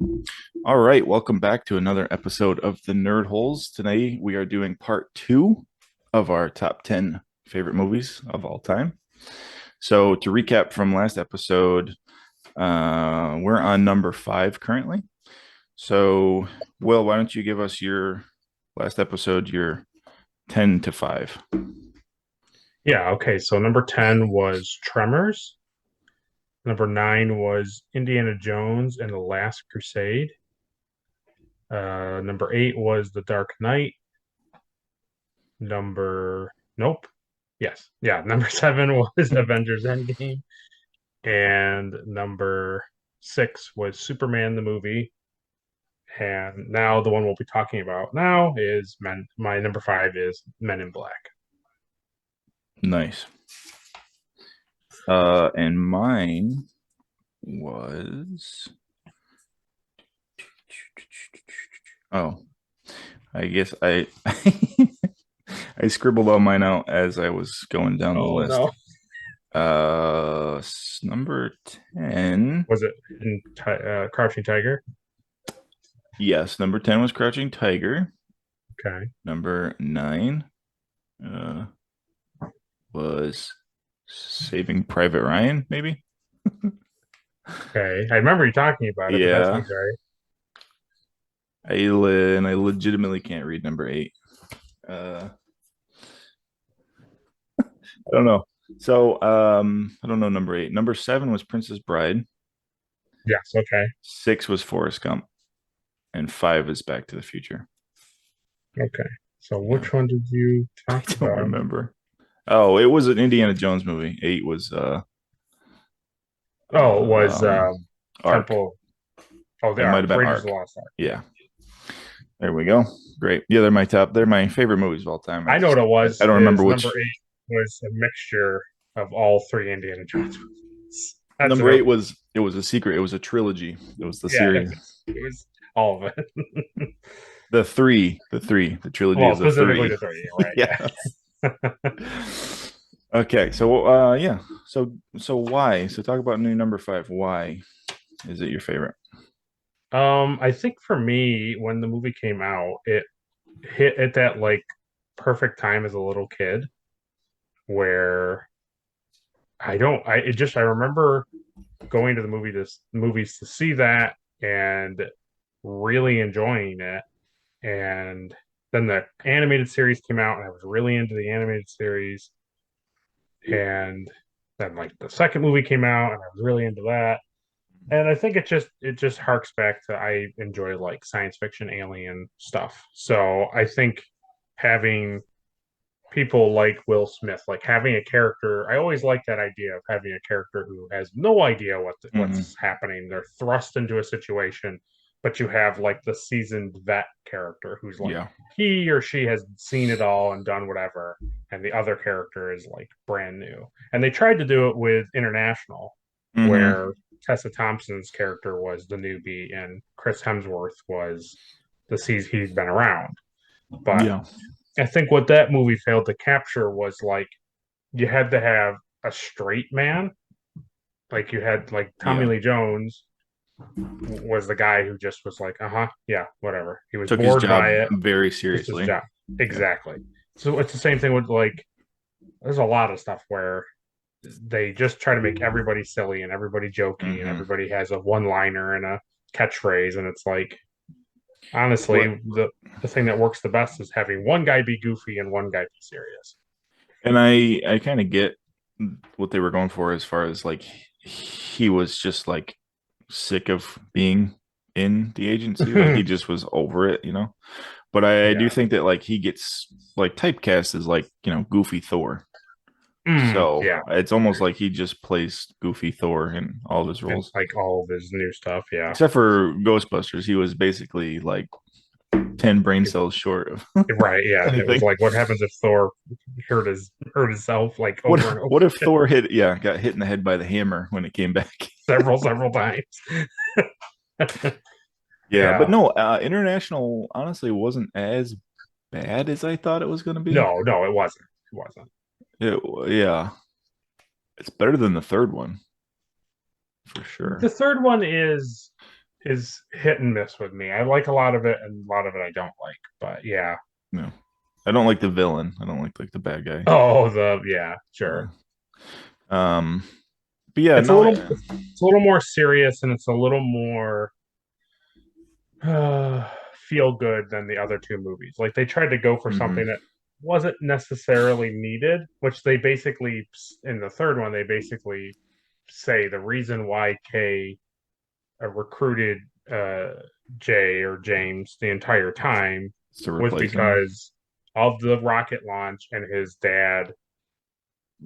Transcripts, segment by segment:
All right, welcome back to another episode of the Nerd Holes. Today we are doing part two of our top 10 favorite movies of all time. So, to recap from last episode, we're on number five currently. So, Will, why don't you give us your last episode, your 10 to 5? Yeah, okay. So number 10 was Tremors. Number 9 was Indiana Jones and the Last Crusade. Number 8 was The Dark Knight. Nope. Yes. Yeah. Number 7 was Avengers Endgame. And number 6 was Superman the movie. And now the one we'll be talking about now is Men. My number 5 is Men in Black. Nice. And mine was, oh, I guess I I scribbled all mine out as I was going down the Oh, list. no. Number 10. Was it in Crouching Tiger? Yes, number 10 was Crouching Tiger. Okay. Number 9 uh was Saving Private Ryan, maybe. Okay. I remember you talking about it, but that Yeah. sounds right. And I legitimately can't read number 8. I don't know. So, I don't know number 8. Number 7 was Princess Bride. Yes, okay. 6 was Forrest Gump, and 5 is Back to the Future. Okay. So Yeah. which one did you I talk don't about? remember. Oh, it was an Indiana Jones movie. 8 was Oh, it was Ark. Temple. Oh, the It might Ark, have been Raiders of Ark. the Lost Ark. Yeah. There we go. Great. Yeah, they're my top. They're my favorite movies of all time. I know what it I was. don't remember Is number which. 8 was a mixture of all three Indiana Jones movies. That's Number what. 8 was, it was a secret. It was a trilogy. It was the Yeah, series. it was all of it. The trilogy Well, is a specifically three. the three, right? Yes. Yeah. Okay, so yeah. So why? So talk about new number 5. Why is it your favorite? I think for me, when the movie came out, it hit at that like perfect time as a little kid where I don't I it just I remember going to the movies to see that and really enjoying it. And then the animated series came out, and I was really into the animated series. And then like the second movie came out, and I was really into that. And I think it just harks back to I enjoy like science fiction, alien stuff. So I think having people like Will Smith, like having a character. I always like that idea of having a character who has no idea Hmm. what's happening. They're thrust into a situation, but you have like the seasoned vet character who's like Yeah. he or she has seen it all and done whatever, and the other character is like brand new. And they tried to do it with International, Hmm. where Tessa Thompson's character was the newbie and Chris Hemsworth was the seas he'd been around. But Yeah. I think what that movie failed to capture was like you had to have a straight man. Like you had like Tommy Yeah. Lee Jones was the guy who just was like, uh-huh, yeah, whatever. He was Took his bored job by it, very just his seriously. job. Yeah. Exactly. So it's the same thing with like there's a lot of stuff where they just try to make everybody silly and everybody jokey and Hmm. everybody has a one liner and a catchphrase and it's like honestly What? the thing that works the best is having one guy be goofy and one guy be serious. And I kind of get what they were going for as far as like he was just like sick of being in the agency. Like he just was over it, you know. But I do Yeah. think that like he gets like typecast as like, goofy Thor. So Yeah. it's almost like he just plays goofy Thor in all of his And roles. like all of his new stuff. Yeah. Except for Ghostbusters, he was basically like 10 brain cells short of Right. Yeah. It was anything. like, what happens if Thor hurt himself like What over and over what if Thor got hit in the head by the hammer when it came back? several times? Yeah, but Yeah. no, International honestly wasn't as bad as I thought it was going to be. No, it wasn't. It wasn't. Yeah, it's better than the third one for The sure. third one is. is hit and miss with me. I like a lot of it, and a lot of it I don't like. But yeah. No, I don't like the villain. I don't like the bad guy. Oh, the yeah, Uh, sure. um, but yeah, It's a no, little it's a little more serious, and it's a little more feel good than the other two movies. Like they tried to go for mhm. something that wasn't necessarily needed, which they basically in the third one they basically say the reason why Kay recruited uh, Jay or James the entire time To was replace him. because of the rocket launch and his dad,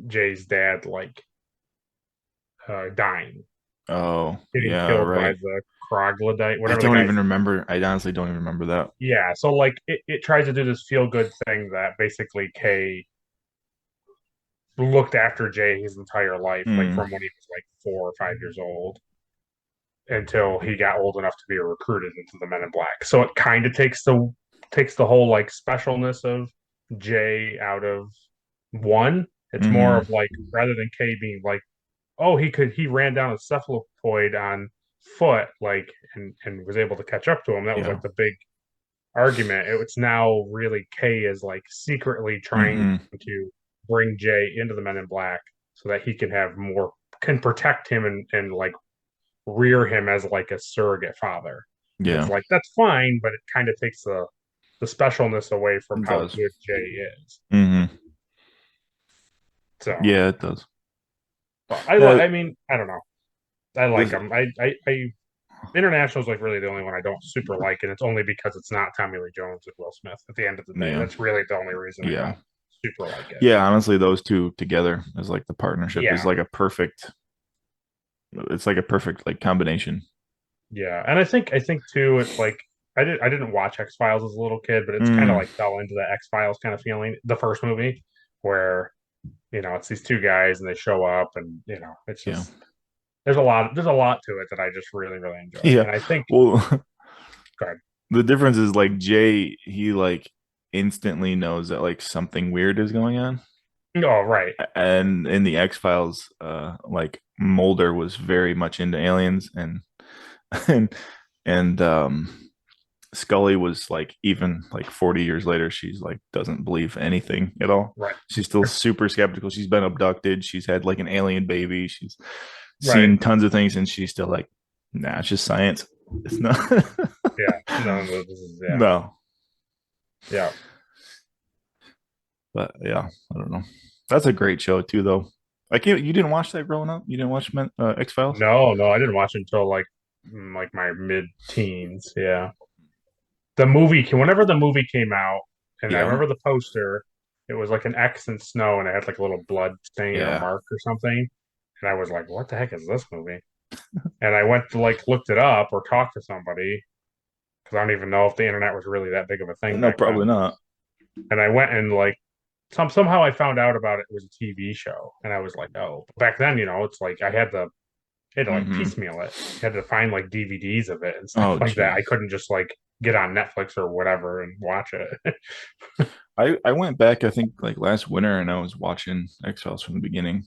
Jay's dad, like dying, Oh, getting yeah, killed by right. the Kroglodyte, I whatever the don't even guy's. remember. I honestly don't even remember that. Yeah, so like it tries to do this feel good thing that basically Kay looked after Jay his entire life, like Mm, from when he was like 4 or 5 years old until he got old enough to be recruited into the Men in Black. So it kind of takes the whole like specialness of Jay out of one. It's more hmm. of like rather than K being like, oh, he ran down a cephalopoid on foot, like and was able to catch up to him. That was Yeah. like the big argument. It's now really K is like secretly trying Hmm. to bring Jay into the Men in Black so that he can have more can protect him and like rear him as like a surrogate father. And it's Yeah, like that's fine, but it kind of takes the specialness away from it how does. good Jay is. Hmm. So, Yeah, it does. but Uh, I mean, I don't know. I like this, him. I International is like really the only one I don't super like, and it's only because it's not Tommy Lee Jones and Will Smith. At the end of the day, yeah, that's really the only reason I yeah, don't super like it. yeah. Honestly, those two together is like the partnership is Yeah, like a perfect. It's like a perfect like combination. yeah, and I think too, it's like I didn't watch X Files as a little kid, but it's kind of Mm, like fell into the X Files kind of feeling. The first movie where it's these two guys and they show up and it's yeah, just there's a lot to it that I just really really enjoy. yeah. And I think Well, God, the difference is like Jay, he like instantly knows that like something weird is going on. oh right, And in the X Files, like Mulder was very much into aliens, and and and Scully was like even like 40 years later, she's like doesn't believe anything at all. right, She's still super skeptical. She's been abducted. She's had like an alien baby. She's right, seen tons of things, and she's still like, nah, it's just science. It's not. yeah, no, no, this is yeah, No, yeah. but yeah, I don't know. That's a great show too, though. Like you didn't watch that growing up. You didn't watch X Files. No, no, I didn't watch it until like my mid-teens. Yeah. Whenever the movie came out, and I Yeah, remember the poster, it was like an X in snow and it had like a little blood stain or yeah. mark or something. And I was like, what the heck is this movie? And I went to like looked it up or talked to somebody because I don't even know if the internet was really that big of a thing No, back probably then. not. And I went and like somehow I found out about it was a TV show. And I was like, oh, back then, it's like I had to like Hmm. piecemeal it. I had to find like DVDs of it and stuff Oh, like that. I geez. couldn't just like get on Netflix or whatever and watch it. I went back, I think like last winter, and I was watching X Files from the beginning.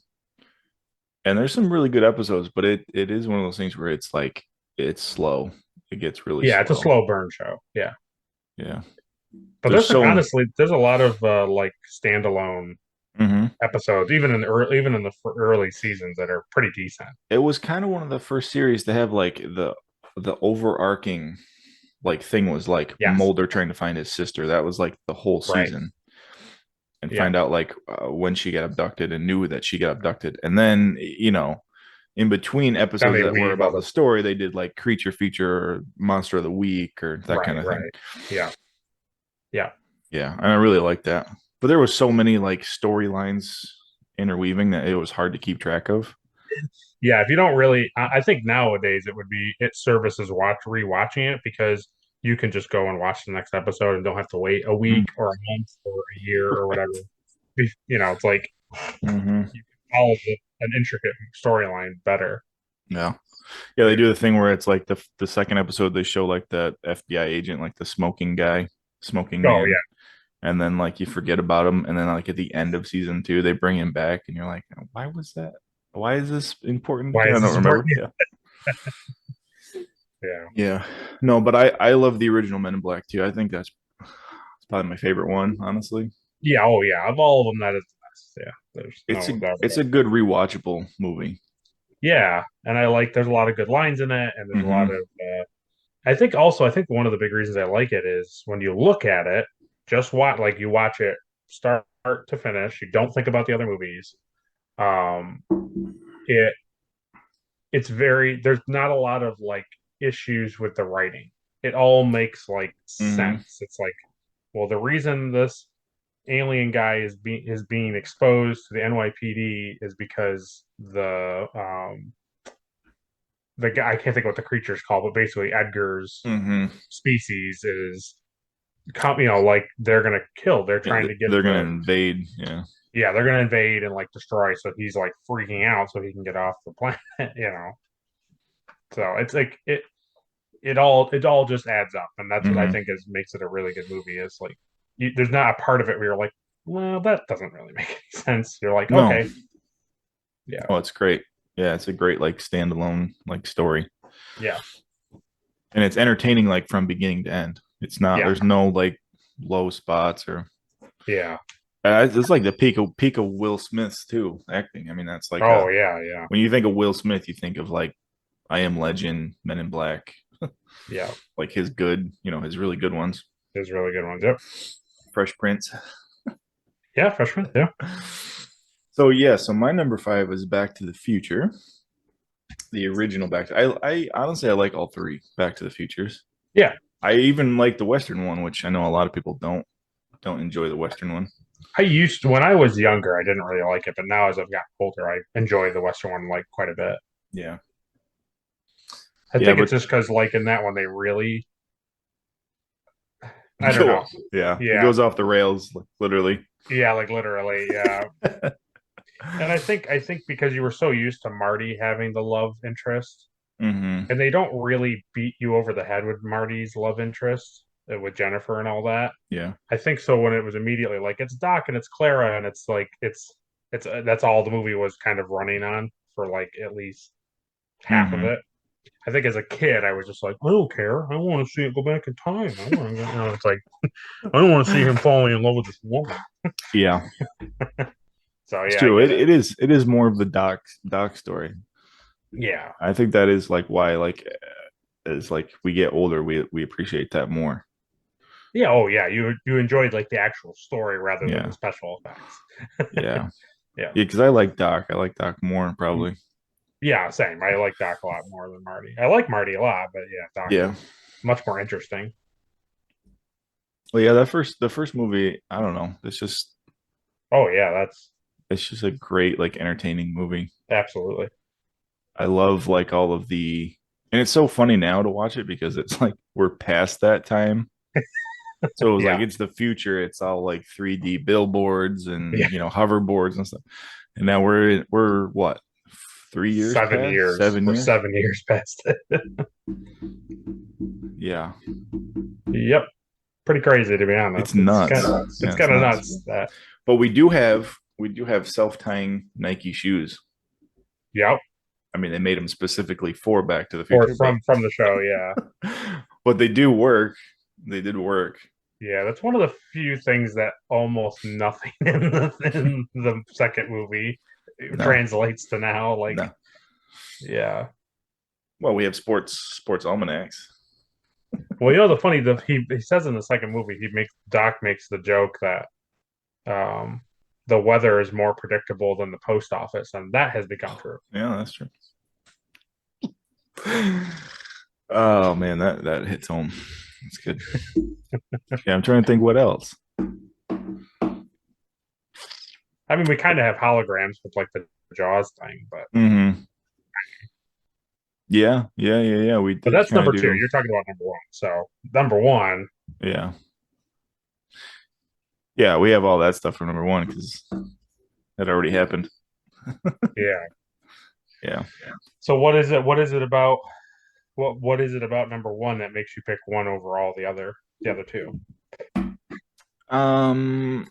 And there's some really good episodes, but it is one of those things where it's like it's slow. It gets really Yeah, it's a slow. slow burn show. Yeah. Yeah. But There's so honestly, there's a lot of like standalone mhm. episodes, even in the early seasons that are pretty decent. It was kind of one of the first series to have like the overarching like thing was like Yes. Mulder trying to find his sister. That was like the whole Right. season, and Yeah. find out like when she got abducted and knew that she got abducted. And then, in between Then episodes they that were weave all about the the story, they did like creature feature or monster of the week or that kind right, of thing. right. Yeah. Yeah. Yeah, and I really like that. But there was so many like storylines interweaving that it was hard to keep track of. Yeah. If you don't really I think nowadays it services rewatching it because you can just go and watch the next episode and don't have to wait a Mm, week or a month or a year or right. whatever. It's like Hmm. you can follow an intricate storyline better. Yeah. Yeah, they do the thing where it's like the second episode they show like the FBI agent, like the smoking guy, smoking Oh man, yeah, and then like you forget about him, and then like at the end of season two they bring him back, and you're like, why was that? Why is this important? why I is don't this important? remember. Yeah. Yeah. Yeah. No, but I love the original Men in Black too. I think that's probably my favorite one, honestly. Yeah. Oh, yeah. Of all of them, that is the best. Yeah. There's It's no a doubt it's about a it. good rewatchable movie. Yeah. And I like, there's a lot of good lines in it. And there's a lot Hmm. of, I think one of the big reasons I like it is when you look at it, just watch, like you watch it start to finish, you don't think about the other movies. Um, it, it's very, there's not a lot of like issues with the writing. It all makes like Hmm. sense. It's like, well, the reason this alien guy is being exposed to the NYPD is because the guy, I can't think of what the creature is called, but basically Edgar's Hmm. species is like they're gonna kill. They're Yeah, trying to get they're gonna the invade. Yeah. yeah, they're gonna invade and like destroy. So he's like freaking out so he can get off the planet. You know, so it's like it all just adds up, and that's what I Hmm. think is makes it a really good movie. Is like there's not a part of it where you're like, well, that doesn't really make any sense. You're like, No. okay, yeah, Oh, it's great. Yeah, it's a great like standalone like story, yeah, and it's entertaining like from beginning to end. It's not. yeah, There's no like low spots or. yeah. It's like the peak of Will Smith's too acting. I mean, that's like Oh a yeah, yeah, when you think of Will Smith, you think of like I Am Legend, Men in Black, yeah. like his good, his really good ones. There's really good ones. Yep. Fresh Prince. Yeah, freshman. Yeah. So yeah, so my number five is Back to the Future, the original Back. I honestly I like all three Back to the Futures. Yeah. I even like the Western one, which I know a lot of people don't enjoy the Western one. I used to, when I was younger, I didn't really like it, but now as I've gotten older, I enjoy the Western one like quite a bit. Yeah, I yeah, think but it's just because like in that one they really, I don't go know. yeah, it Yeah. goes off the rails literally. Yeah, like literally, yeah. And I think because you were so used to Marty having the love interest, Hmm. and they don't really beat you over the head with Marty's love interest with Jennifer and all that. Yeah. I think so when it was immediately like it's Doc and it's Clara and it's like it's that's all the movie was kind of running on for like at least half of Hmm. it. I think as a kid I was just like I don't care. I want to see it go back in time. I want to, it's like I don't want to see him falling in love with this woman. Yeah, So it's yeah, I true. get It, it. it is it is more of the doc story. Yeah, I think that is like why like as like we get older, we appreciate that more. yeah. Oh yeah, you enjoyed like the actual story rather than the Yeah, special effects. yeah, Yeah, yeah. Because I like Doc. I like Doc more probably. yeah. Same. I like Doc a lot more than Marty. I like Marty a lot, but yeah, Doc Yeah. is much more interesting. Well, yeah. The first movie. I don't know. Oh yeah, that's It's just a great like entertaining movie. absolutely. I love like all of the, and it's so funny now to watch it because it's like we're past that time. So it was like Yeah, it's the future. It's all like 3D billboards yeah. and hoverboards and stuff. And now we're what 3 years 7 years. past, 7 years? 7 years past it. Yeah, Yep. Pretty crazy to be it's honest. It's nuts. kind of nuts. Yeah, It's it's kind of nuts. nuts that. But we do have self-tying Nike shoes. Yep. I mean, they made them specifically for Back to the Or Future, but from the show. Yeah. but they do work. They did work. Yeah. That's one of the few things that almost nothing in the second movie No, translates to now. Like, no. yeah. Well, we have sports almanacs. Well, the funny the he says in the second movie Doc makes the joke that um the weather is more predictable than the post office, and that has become true. Yeah, that's true. Oh man, that hits home. That's good. Yeah, I'm trying to think what else. I mean, we kind of have holograms with like the Jaws thing, but Hmm. Yeah, yeah, yeah, yeah. We did that's kind of number two. do. You're talking about number one. So number one, Yeah, yeah. We have all that stuff from number one because that already happened. yeah. Yeah. So what is it? What is it about? What is it about number one that makes you pick one over all the other two? Um,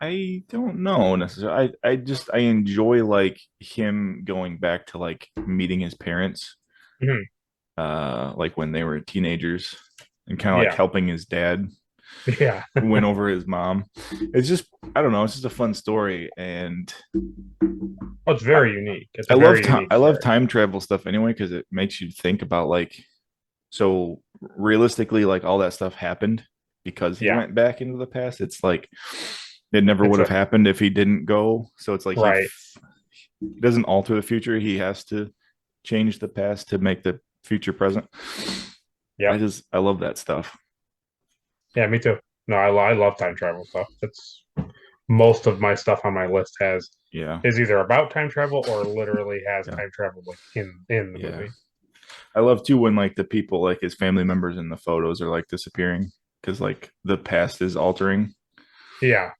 I don't know necessarily. I enjoy like him going back to like meeting his parents, Mhm. like when they were teenagers, and kind of like Yeah, helping his dad yeah. win over his mom. It's just I don't know. It's just a fun story, and Oh, it's I, very unique. It's a very unique I love story. time travel stuff anyway because it makes you think about like so realistically like all that stuff happened because he Yeah, went back into the past. It's like it never it's would have a happened if he didn't go. So it's like right. he doesn't alter the future. He has to change the past to make the future present. Yep. I love that stuff. Yeah, me too. No, I love time travel stuff. It's most of my stuff on my list has Yeah. is either about time travel or literally has Yeah. time travel like in the Yeah. movie. I love too when like the people like his family members in the photos are like disappearing because like the past is altering Yeah.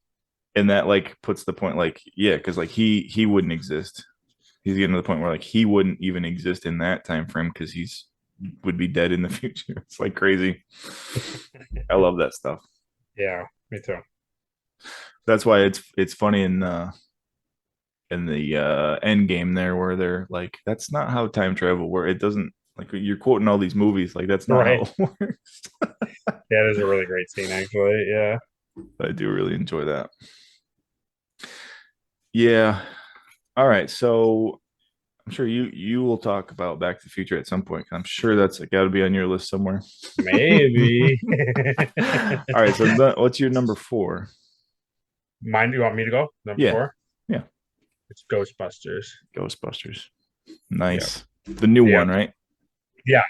and that like puts the point like yeah because like he wouldn't exist. He's getting to the point where like he wouldn't even exist in that time frame because he's would be dead in the future. It's like crazy. I love that stuff. Yeah, me too. That's why it's funny in the end game there where they're like that's not how time travel works. It doesn't like you're quoting all these movies like that's not how Right. it works. Yeah, it is a really great scene actually. Yeah. I do really enjoy that. Yeah. All right. So I'm sure you will talk about Back to the Future at some point. I'm sure that's got to be on your list somewhere. Maybe. All right. So what's your number four? Mine, you want me to go? Number Yeah. four? Yeah. It's Ghostbusters. Ghostbusters. Yeah. Nice. The new Yeah. one, right? Yeah.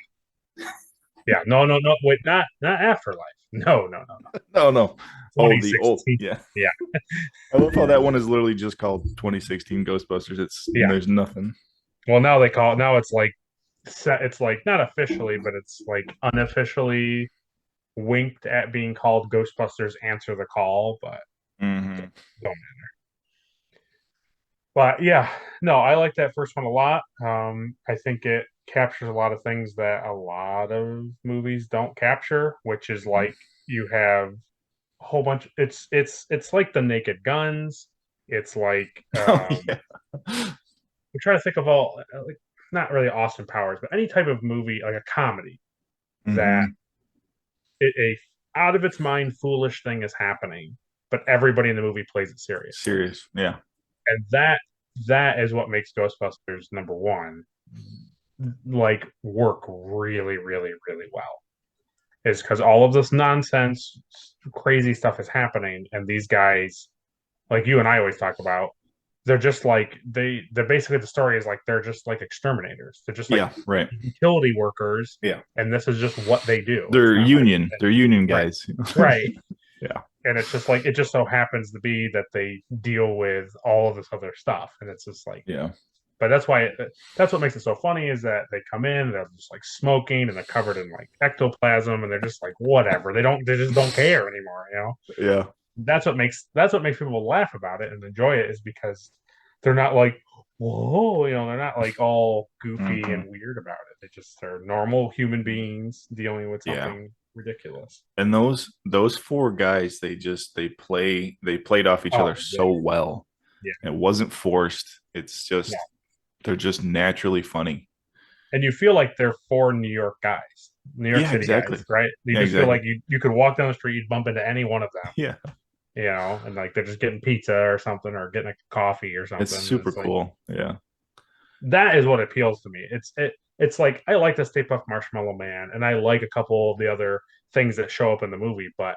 Yeah. No, no, no. Wait, not Afterlife. No, no, no, no. No, no. Oh, the old. 2016. Yeah. Yeah. I love how that one is literally just called 2016 Ghostbusters. It's Yeah. there's nothing. Well, now they call it, now it's like set, it's like not officially, but it's like unofficially winked at being called Ghostbusters Answer the Call, but Hmm. don't. But yeah, no, I like that first one a lot. I think it captures a lot of things that a lot of movies don't capture, which is like you have a whole bunch. It's like the Naked Guns. It's like Oh yeah. we try to think of all like not really Austin Powers, but any type of movie like a comedy that Hmm. a out of its mind foolish thing is happening, but everybody in the movie plays it seriously, Serious. Yeah. and that is what makes Ghostbusters number one like work really, really, really well. Is because all of this nonsense, crazy stuff is happening, and these guys, like you and I always talk about, they're just like they're basically the story is like they're just like exterminators. They're just like Yeah. Right. utility workers, Yeah. and this is just what they do. It's not like They're union right, guys. right. Yeah. And it's just like it just so happens to be that they deal with all of this other stuff, and it's just like Yeah. but that's what makes it so funny is that they come in, they're just like smoking and they're covered in like ectoplasm and they're just like whatever. They just don't care anymore, you know? Yeah. That's what makes people laugh about it and enjoy it is because they're not like, whoa, you know, they're not like all goofy Hmm. and weird about it. They're normal human beings dealing with Yeah. something ridiculous. And those four guys, they played off each Oh other so well. yeah. It wasn't forced. It's No. just they're just naturally funny. And you feel like they're four New York guys, New York Yeah, City exactly. guys, right? You Yeah, just feel exactly. like you could walk down the street, you'd bump into any one of them, Yeah. you know, and like they're just getting pizza or something or getting a coffee or It's something. And super it's like cool. Yeah. that is what appeals to me. It's like I like the Stay Puft Marshmallow Man and I like a couple of the other things that show up in the movie, but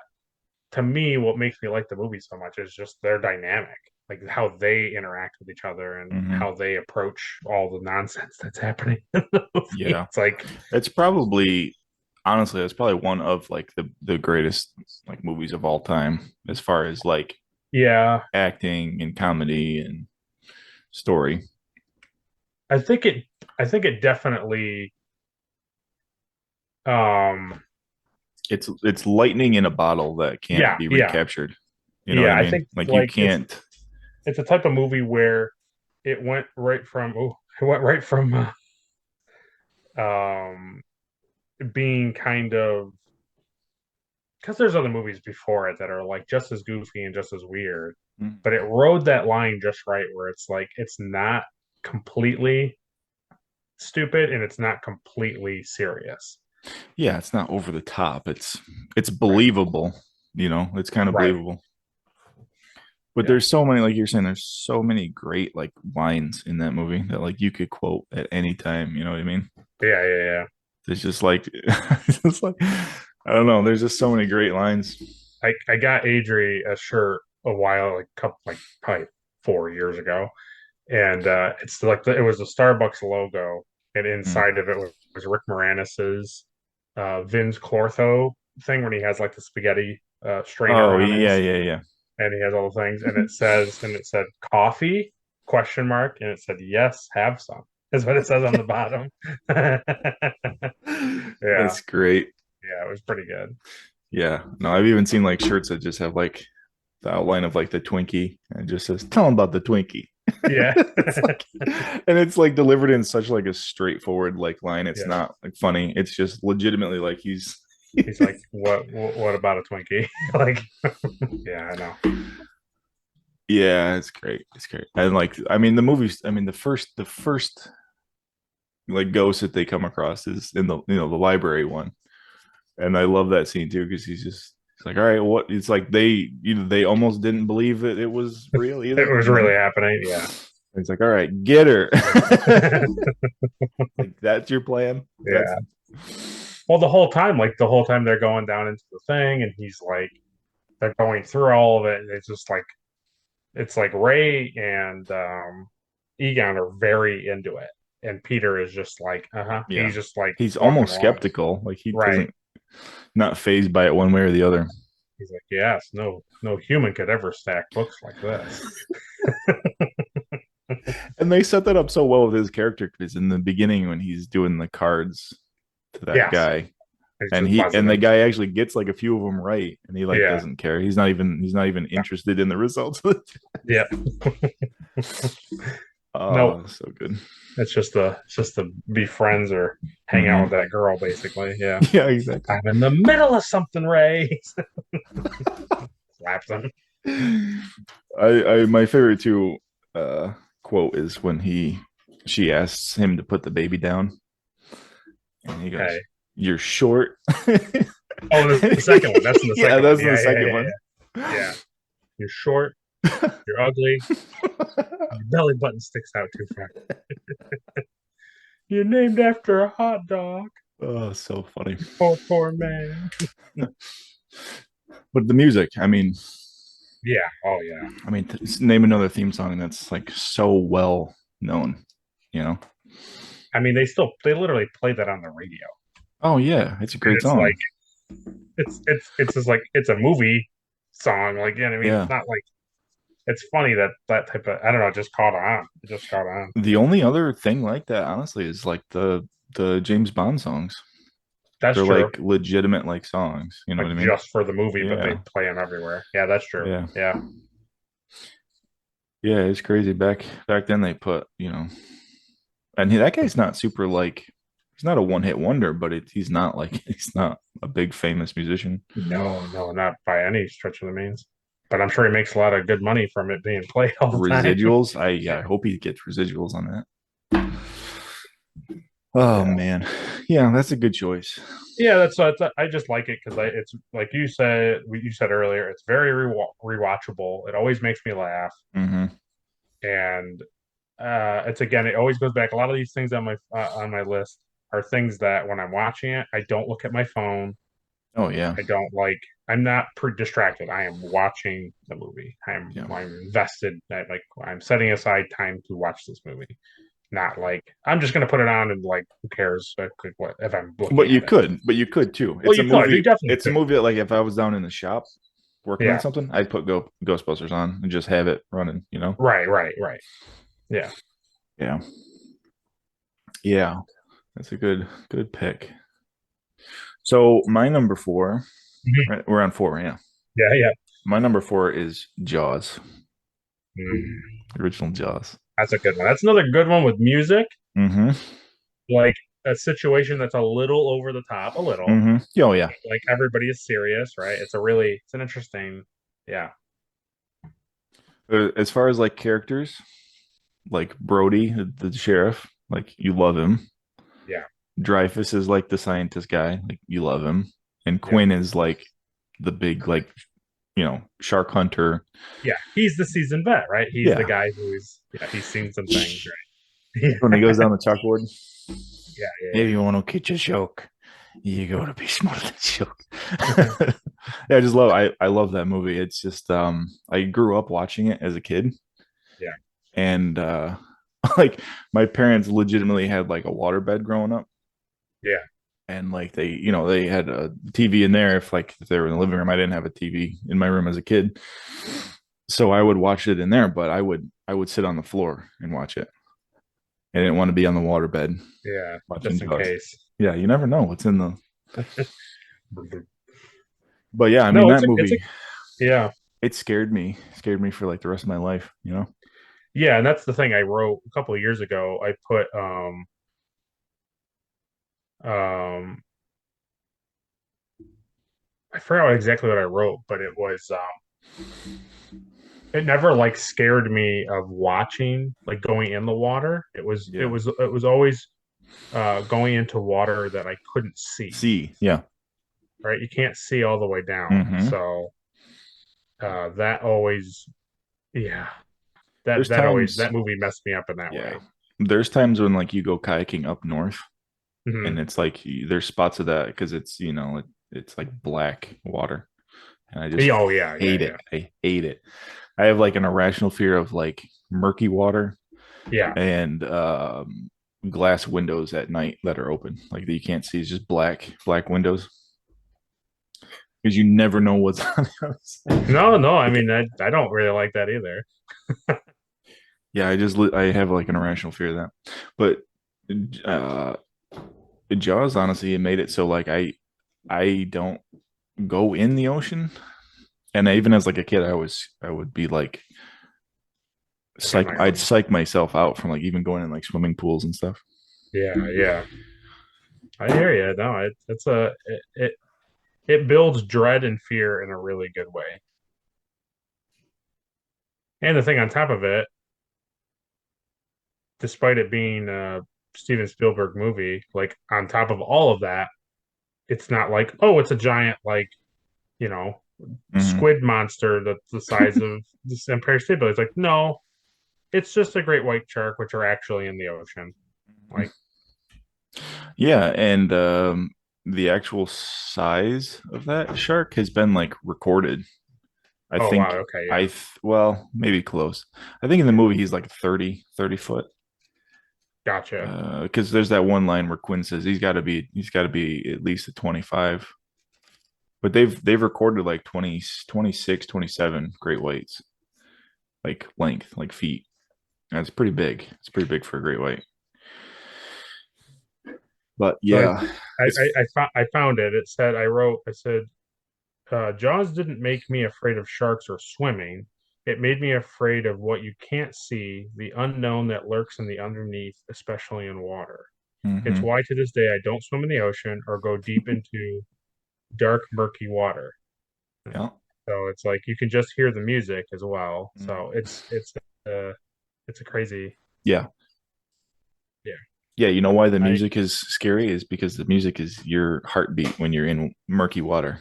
to me, what makes me like the movie so much is just their dynamic, like how they interact with each other and Hmm. how they approach all the nonsense that's happening in the movie. Yeah. It's like, It's probably honestly, it's probably one of like the greatest like movies of all time as far as like yeah, acting and comedy and story. I think it I think it definitely um It's lightning in a bottle that can't yeah, be yeah. recaptured. You know what I Yeah, I mean? think Like you like can't. it's a type of movie where it went right from it went right from um being kind of because there's other movies before it that are like just as goofy and just as weird. Mm. but it rode that line just right where it's like it's not completely stupid and it's not completely serious. Yeah, it's not over the top. It's Right. believable, it's kind of Right. believable. But Yeah. there's so many, like you're saying, there's so many great like lines in that movie that like you could quote at any time, you know what I mean? Yeah. Yeah. Yeah. There's just like it's just like I don't know, there's just so many great lines. I got Adri a shirt a while, like couple, like probably 4 years ago, and it's like it was a Starbucks logo, and Mm. inside of it was Rick Moranis's Vince Clortho thing when he has like the spaghetti strainer Oh on yeah, his, yeah, yeah. and he has all the things, and it said coffee question mark, and it said yes, have some. Is what it says on the bottom. Yeah, That's great. yeah, it was pretty good. Yeah. No, I've even seen like shirts that just have like the outline of like the Twinkie and it just says, tell them about the Twinkie. Yeah, It's like, and it's like delivered in such like a straightforward like line. It's yeah. not like funny. It's just legitimately like he's He's like, what about a Twinkie? Like, yeah, I know. yeah, it's great. It's great. And like I mean the movies, I mean the first like ghost that they come across is in the the library one. And I love that scene too because he's like, all right, what? It's like they almost didn't believe that it was real It either. was really happening. Yeah. He's like, all right, get her. Like that's your plan. That's Yeah. Well, the whole time they're going down into the thing, and he's like, they're going through all of it, and it's like Ray and Egon are very into it, and Peter is just like, uh-huh. yeah. He's just like He's walking almost along. skeptical. Like he Right. doesn't not phased by it one way or the other. He's like, yes, no human could ever stack books like this. And they set that up so well with his character because in the beginning when he's doing the cards to that Yes. guy, It's and just he buzzing and the him. guy actually gets like a few of them right, and he like Yeah. doesn't care. He's not even interested in the results. Yeah. No, Oh, so good. it's just to be friends or hang out with Hmm. that girl, basically. Yeah. Yeah, exactly. I'm in the middle of something, Ray. Slaps him. I my favorite too quote is when she asks him to put the baby down, and he goes, Hey. "You're short." Oh, the second one. That's in the Yeah, second one. that's Yeah, the yeah, second yeah, one. yeah. Yeah. You're short. You're ugly. Your belly button sticks out too far. You're named after a hot dog. Oh, so funny. Poor, poor man. But the music, Yeah. Oh, yeah. name another theme song that's like so well known, you know? I mean, they literally play that on the radio, Oh yeah, it's a and great it's like song. it's just like it's a movie song. Like, you know what I mean? It's Yeah. not like it's funny that that type of I don't know, it just caught on. It just caught on. The only other thing like that, honestly, is like the James Bond songs. That's They're true. like legitimate like songs. You know Like what I mean? just for the movie, but they Yeah. play them everywhere. Yeah, that's true. Yeah. Yeah. Yeah, it's crazy. Back then they put, and that guy's not super like he's not a one hit wonder, but he's not like he's not a big famous musician. No, no, not by any stretch of the means. But I'm sure he makes a lot of good money from it being played all the time. Residuals, Yeah. I hope he gets residuals on that. Oh Yeah. man, yeah, that's a good choice. Yeah, I just like it because it's like you said earlier, it's very rewatchable. It always makes me laugh, Hmm. and it's again, it always goes back. A lot of these things on my list are things that when I'm watching it, I don't look at my phone. Oh yeah, I don't like. I'm not distracted. I am watching the movie. yeah. I'm invested. I'm setting aside time to watch this movie. Not like I'm just gonna put it on and like who cares what if I'm looking at it. But you could too. Well, you could. You definitely It's a could. movie that like if I was down in the shop working on Yeah. something, I'd put Ghostbusters on and just have it running. Right. Right. Right. Yeah. Yeah, yeah. That's a good pick. So my number four, Mhm. right? We're on four, yeah. Yeah. Yeah. My number four is Jaws, Mm. original Jaws. That's a good one. That's another good one with music. Mm-hmm. Like a situation that's a little over the top, a little. Mm-hmm. Oh yeah. Like everybody is serious, right? It's an interesting. Yeah. As far as like characters, like Brody, the sheriff, like you love him. Yeah, Dreyfus is like the scientist guy, like you love him. And yeah, Quinn is like the big, like, shark hunter. yeah. He's the seasoned vet, right? He's the Yeah. guy who's yeah. He's seen some things, right? When he goes down the chalkboard, Yeah, if yeah, you want to catch a shark, you gotta be smart than shark. yeah. Yeah, I love that movie. It's just I grew up watching it as a kid, Yeah. and like my parents legitimately had like a waterbed growing up, Yeah. and like they had a TV in there. If they were in the living room, I didn't have a TV in my room as a kid, so I would watch it in there. But I would sit on the floor and watch it. I didn't want to be on the waterbed Yeah, watching just in Jaws. case. Yeah, you never know what's in the. But yeah, I mean No, that it's a movie, yeah. it scared me for like the rest of my life. You know. Yeah, and that's the thing I wrote a couple of years ago. I put um I forgot exactly what I wrote, but it was it never like scared me of watching like going in the water. Yeah. It was always going into water that I couldn't see, See. Yeah. right? You can't see all the way down. Hmm. So that always yeah, There's that times. movie messed me up in that Yeah. way. There's times when like you go kayaking up north, and Hmm. it's like there's spots of that because it's like black water, and I just Oh yeah, yeah, hate yeah. it. I hate it. I have like an irrational fear of like murky water Yeah. and glass windows at night that are open, like that you can't see. It's just black windows because you never know what's on the other side. No, no, I Like, mean I don't really like that either. yeah, I have like an irrational fear of that. But uh Jaws, honestly, it made it so like I don't go in the ocean. And even as like a kid, I would be like Like in psych my I'd own. psych myself out from like even going in like swimming pools and stuff. Yeah, yeah. I hear you. No, it builds dread and fear in a really good way. And the thing on top of it, despite it being a Steven Spielberg movie, like on top of all of that, it's not like, oh, it's a giant like, you know, Hmm. squid monster that's the size of this Empire State Building. It's like, no, it's just a great white shark, which are actually in the ocean. Like, Yeah, and the actual size of that shark has been like recorded. I oh wow, think okay, yeah, well, maybe close. I think in the yeah, movie he's like 30 foot. gotcha. Because there's that one line where Quinn says he's got to be at least a 25. But they've recorded like 20, 26, 27 great whites, like length, like feet. That's pretty big. It's pretty big for a great white. But So yeah, it's I found it. I said Jaws didn't make me afraid of sharks or swimming. It made me afraid of what you can't see, the unknown that lurks in the underneath, especially in water. It's mhm. why to this day I don't swim in the ocean or go deep into dark, murky water. Yeah. So it's like you can just hear the music as well. Mhm. So uh it's a crazy Yeah. yeah. Yeah, you know why the I music is scary is because the music is your heartbeat when you're in murky water.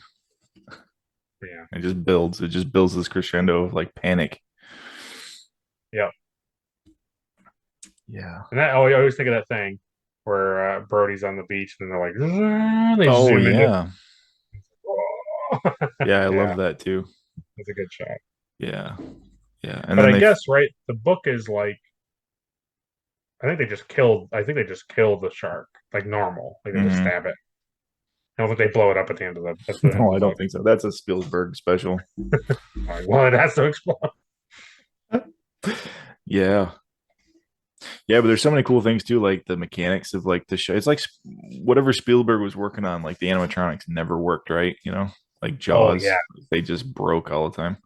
yeah. It just builds this crescendo of like panic. Yeah. Yeah. And that I always think of that thing where Brody's on the beach and they're like they Oh zoom into yeah. Yeah, I yeah, love that too. it's a good shot. Yeah. Yeah. And But then I they guess right, the book is like I think they just killed the shark like normal. Like they just mhm. stab it. I don't think they blow it up at the end of No, the I don't book. think so. That's a Spielberg special. Like, well, it has to explode. Yeah. Yeah, but there's so many cool things too, like the mechanics of like the show. It's like whatever Spielberg was working on, like the animatronics never worked right, like Oh Jaws, yeah. they just broke all the time.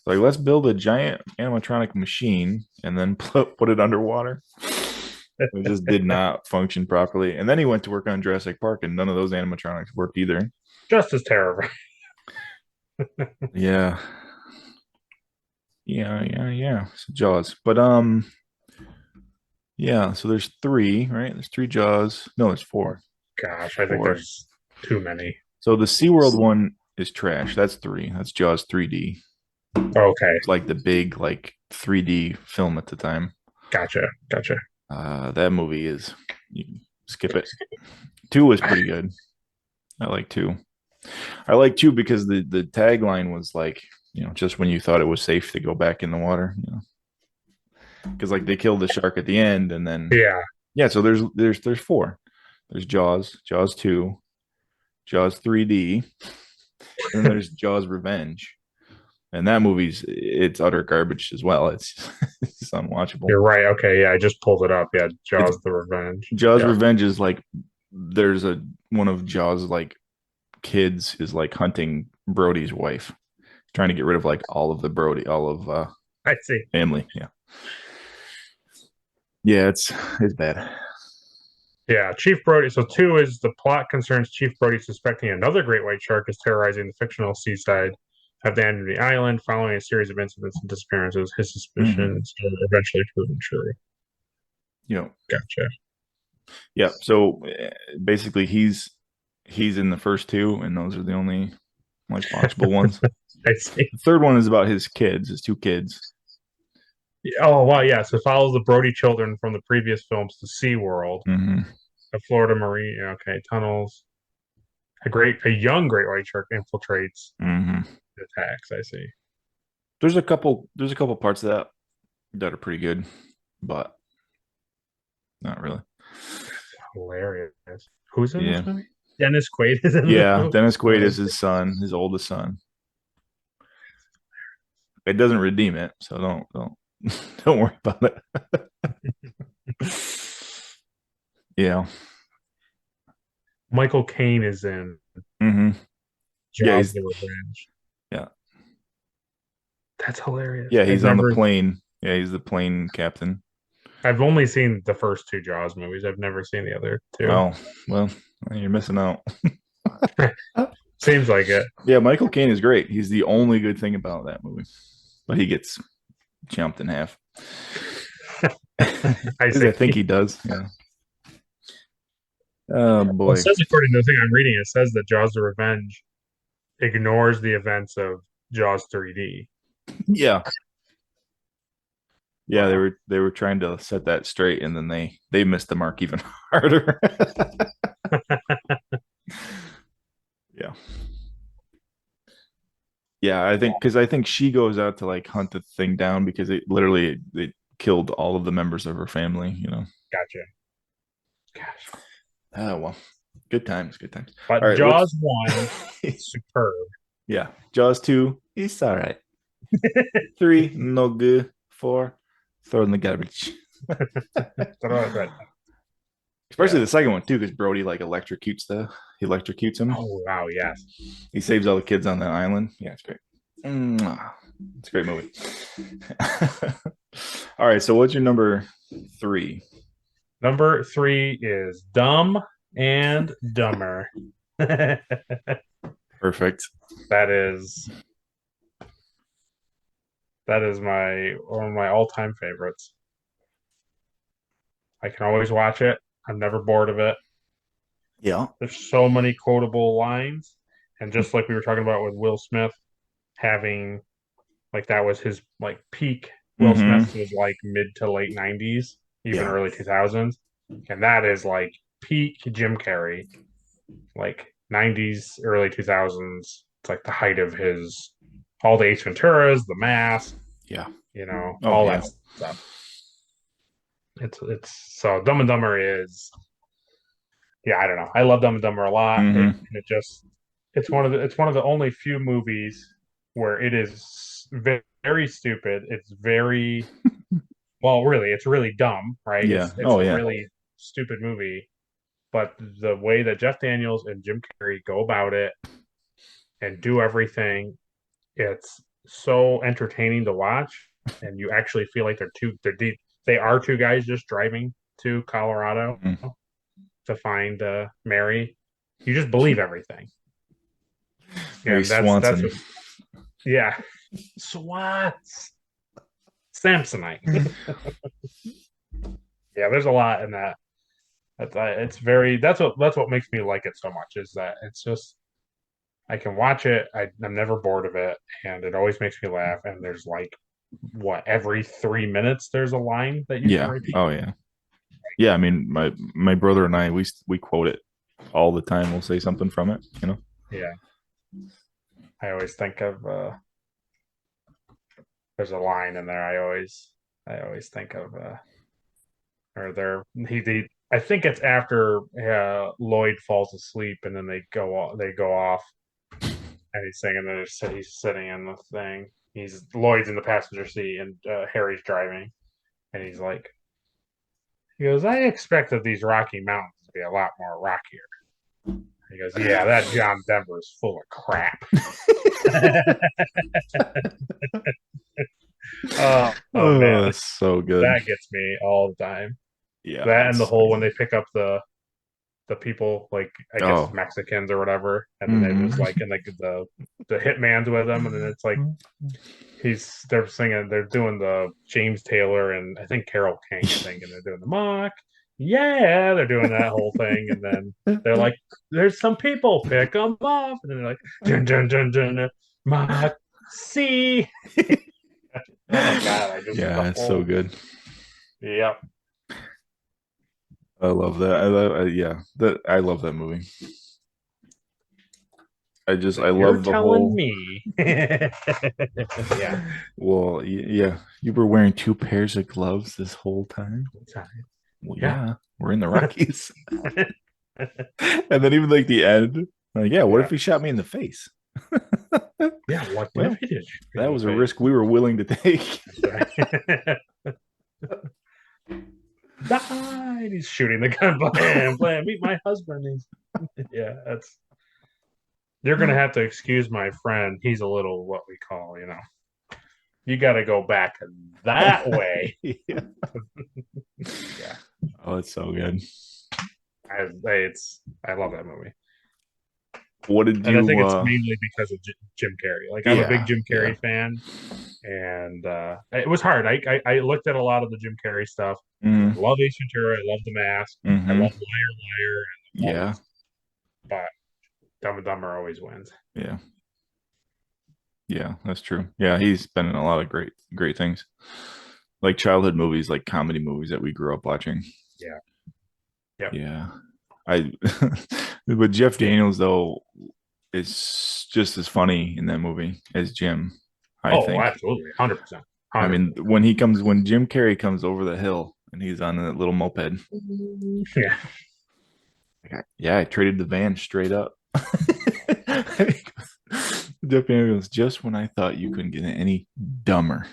Like, let's build a giant animatronic machine and then put it underwater. It just did not function properly. And then he went to work on Jurassic Park, and none of those animatronics worked either. Just as terrifying. Yeah. Yeah. So Jaws. But yeah, so there's three, right? There's three Jaws. No, there's four. Gosh, I think Four. there's too many. So the SeaWorld one is trash. That's three. That's Jaws 3D. Okay, It's like the big like 3D film at the time. gotcha. That movie is you can skip it. Two was pretty good. I like two. I like two because the tagline was like, just when you thought it was safe to go back in the water, because like they killed the shark at the end, and then Yeah, yeah, so there's four. There's Jaws, Jaws 2, Jaws 3D, and then there's Jaws Revenge. And that movie's it's utter garbage as well. It's it's unwatchable. you're right. Okay, yeah, I just pulled it up. Yeah, It's Jaws: The Revenge. Jaws Yeah, Revenge is like there's a one of Jaws like kids is like hunting Brody's wife, trying to get rid of like all of the Brody, all of I see. family. Yeah. Yeah, it's bad. Yeah, Chief Brody. So two is the plot concerns Chief Brody suspecting another great white shark is terrorizing the fictional seaside of the end of the island. Following a series of incidents and disappearances, his Hmm. suspicions are eventually proven true. You know, Gotcha. yeah. So basically he's in the first two, and those are the only like watchable ones. I see. The third one is about his kids, his two kids. Oh, wow. Yeah. So it follows the Brody children from the previous films to SeaWorld, Hmm. the Florida Marine. Yeah, okay. Tunnels. A young great white shark infiltrates Hmm. the attacks. I see. There's a couple parts of that are pretty good, but not really. Hilarious. Who's in this Yeah. movie? Dennis Quaid is in this Yeah. movie. Dennis Quaid Oh, is his son, his oldest son. It doesn't redeem it, so don't don't worry about it. Yeah. Michael Caine is in Hmm. Yeah, Jaws: The Revenge. yeah. That's hilarious. Yeah, he's on the plane. Yeah, he's the plane captain. I've only seen the first two Jaws movies. I've never seen the other two. Oh, well, you're missing out. Seems like it. Yeah, Michael Caine is great. He's the only good thing about that movie. But he gets jumped in half. I Because I see. think he does. Yeah. Oh Well, it boy. says according to the thing I'm reading, it says that Jaws: The Revenge ignores the events of Jaws 3D. Yeah. Yeah, they Wow. were they were trying to set that straight, and then they missed the mark even harder. Yeah. Yeah, I think she goes out to like hunt the thing down because it killed all of the members of her family. Gotcha. Gosh. Oh well. Good times, good times. All But right, what's Jaws 1, superb. yeah. Jaws 2, it's all right. 3, no good. 4, throw in the garbage. Especially Yeah. the second one too, because Brody like he electrocutes him. Oh, wow. Yes. He saves all the kids on that island. Yeah, it's great. It's a great movie. All right, so what's your number 3? Number three is Dumb and Dumber. that Perfect. is that is my one of my all-time favorites. I can always watch it. I'm never bored of it. Yeah. There's so many quotable lines, and just like we were talking about with Will Smith having like that was his like peak. Will Mm-hmm. Smith was like mid to late 90s, even Yeah. early 2000s, and that is like peak Jim Carrey, like 90s, early 2000s. It's like the height of his all the Ace Venturas, the Mask, Yeah. Oh all yeah. that stuff. It's so Dumb and Dumber is yeah, I don't know. I love Dumb and Dumber a lot. Mm-hmm. It's one of the only few movies where it is very stupid. It's very well, really, it's really dumb, right? Yeah. It's Oh a yeah. really stupid movie, but the way that Jeff Daniels and Jim Carrey go about it and do everything, it's so entertaining to watch, and you actually feel like they are two guys just driving to Colorado Mhm. to find Mary. You just believe everything, Mary and that's Swanson. what yeah. SWAT. Samsonite. Yeah, there's a lot in that. It's very that's what makes me like it so much is that it's just I can watch it. I'm never bored of it, and it always makes me laugh. And there's like what every 3 minutes there's a line that you can Yeah. repeat. Oh yeah. Yeah. I mean, my brother and I we quote it all the time. We'll say something from it. You know. Yeah, I always think of there's a line in there. I always think of or there he I think it's after Lloyd falls asleep and then they go off and he's singing. He's sitting in the thing. He's Lloyd's in the passenger seat and Harry's driving, and he goes, I expected these Rocky Mountains to be a lot more rockier. He goes, yeah, that John Denver is full of crap. Oh Oh, man, that's so good. that gets me all the time. Yeah. That and the It's whole when they pick up the people, like I guess oh. Mexicans or whatever, and then they're just Mhm. like and like the hitman's with them, and then it's like they're doing the James Taylor and I think Carol King, I think, and they're doing the mock. Yeah, they're doing that whole thing, and then they're like, "There's some people, pick them up," and then they're like, "Dun dun dun dun, mock see." Oh God, I just the Yeah, it's so whole good. yep. I love that. I love yeah, that I love that movie. I You're love the telling whole me, yeah. well, yeah, you were wearing two pairs of gloves this whole time. Well, Yeah. yeah, we're in the Rockies. And then even like the end, like, yeah, what if Yeah. he shot me in the face? Yeah. What if Well, he did shoot you that in the was a face? risk we were willing to take. That's right. Died. He's shooting the gun. Blam, blam. Meet my husband. Yeah, that's. You're gonna have to excuse my friend. He's a little what we call, you got to go back that way. Yeah. Yeah, Oh, it's so good. I love that movie, What did and I think you it's mainly because of Jim Carrey. Like I'm a big yeah, Jim yeah. Carrey fan, and it was hard. I looked at a lot of the Jim Carrey stuff. I Mm, love Ace Ventura. I love The Mask. I hmm. love Liar Liar and all Yeah, this, but Dumb and Dumber always wins. yeah, yeah, that's true. Yeah, he's been in a lot of great things. Like childhood movies, like comedy movies that we grew up watching. Yeah. Yep. Yeah. I but Jeff Daniels though is just as funny in that movie as Jim, I Oh, think. absolutely, 100%, I 100%. mean, when Jim Carrey comes over the hill and he's on that little moped, Yeah. yeah, I traded the van straight up. Jeff Daniels goes, just when I thought you couldn't get any dumber,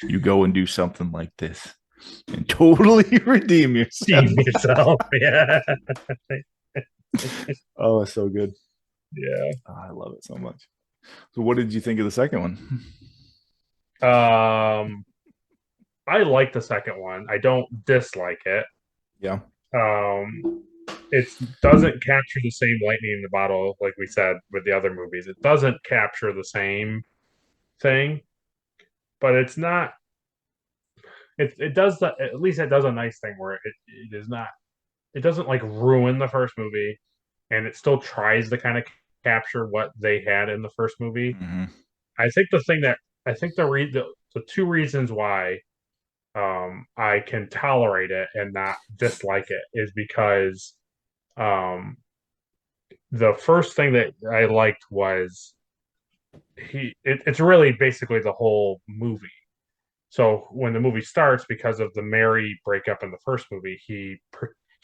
you go and do something like this and totally redeem yourself. Deem yourself. Yeah. Oh, it's so good. Yeah. Oh, I love it so much. So, what did you think of the second one? Um, I like the second one. I don't dislike it. Yeah. Um, it doesn't capture the same lightning in the bottle like we said with the other movies. It doesn't capture the same thing, but it's not. It does that. At least it does a nice thing where it is not. It doesn't like ruin the first movie, and it still tries to kind of capture what they had in the first movie. Hmm. I think the thing that I think the two reasons why I can tolerate it and not dislike it is because um, the first thing that I liked was it's really basically the whole movie. So when the movie starts, because of the Mary breakup in the first movie,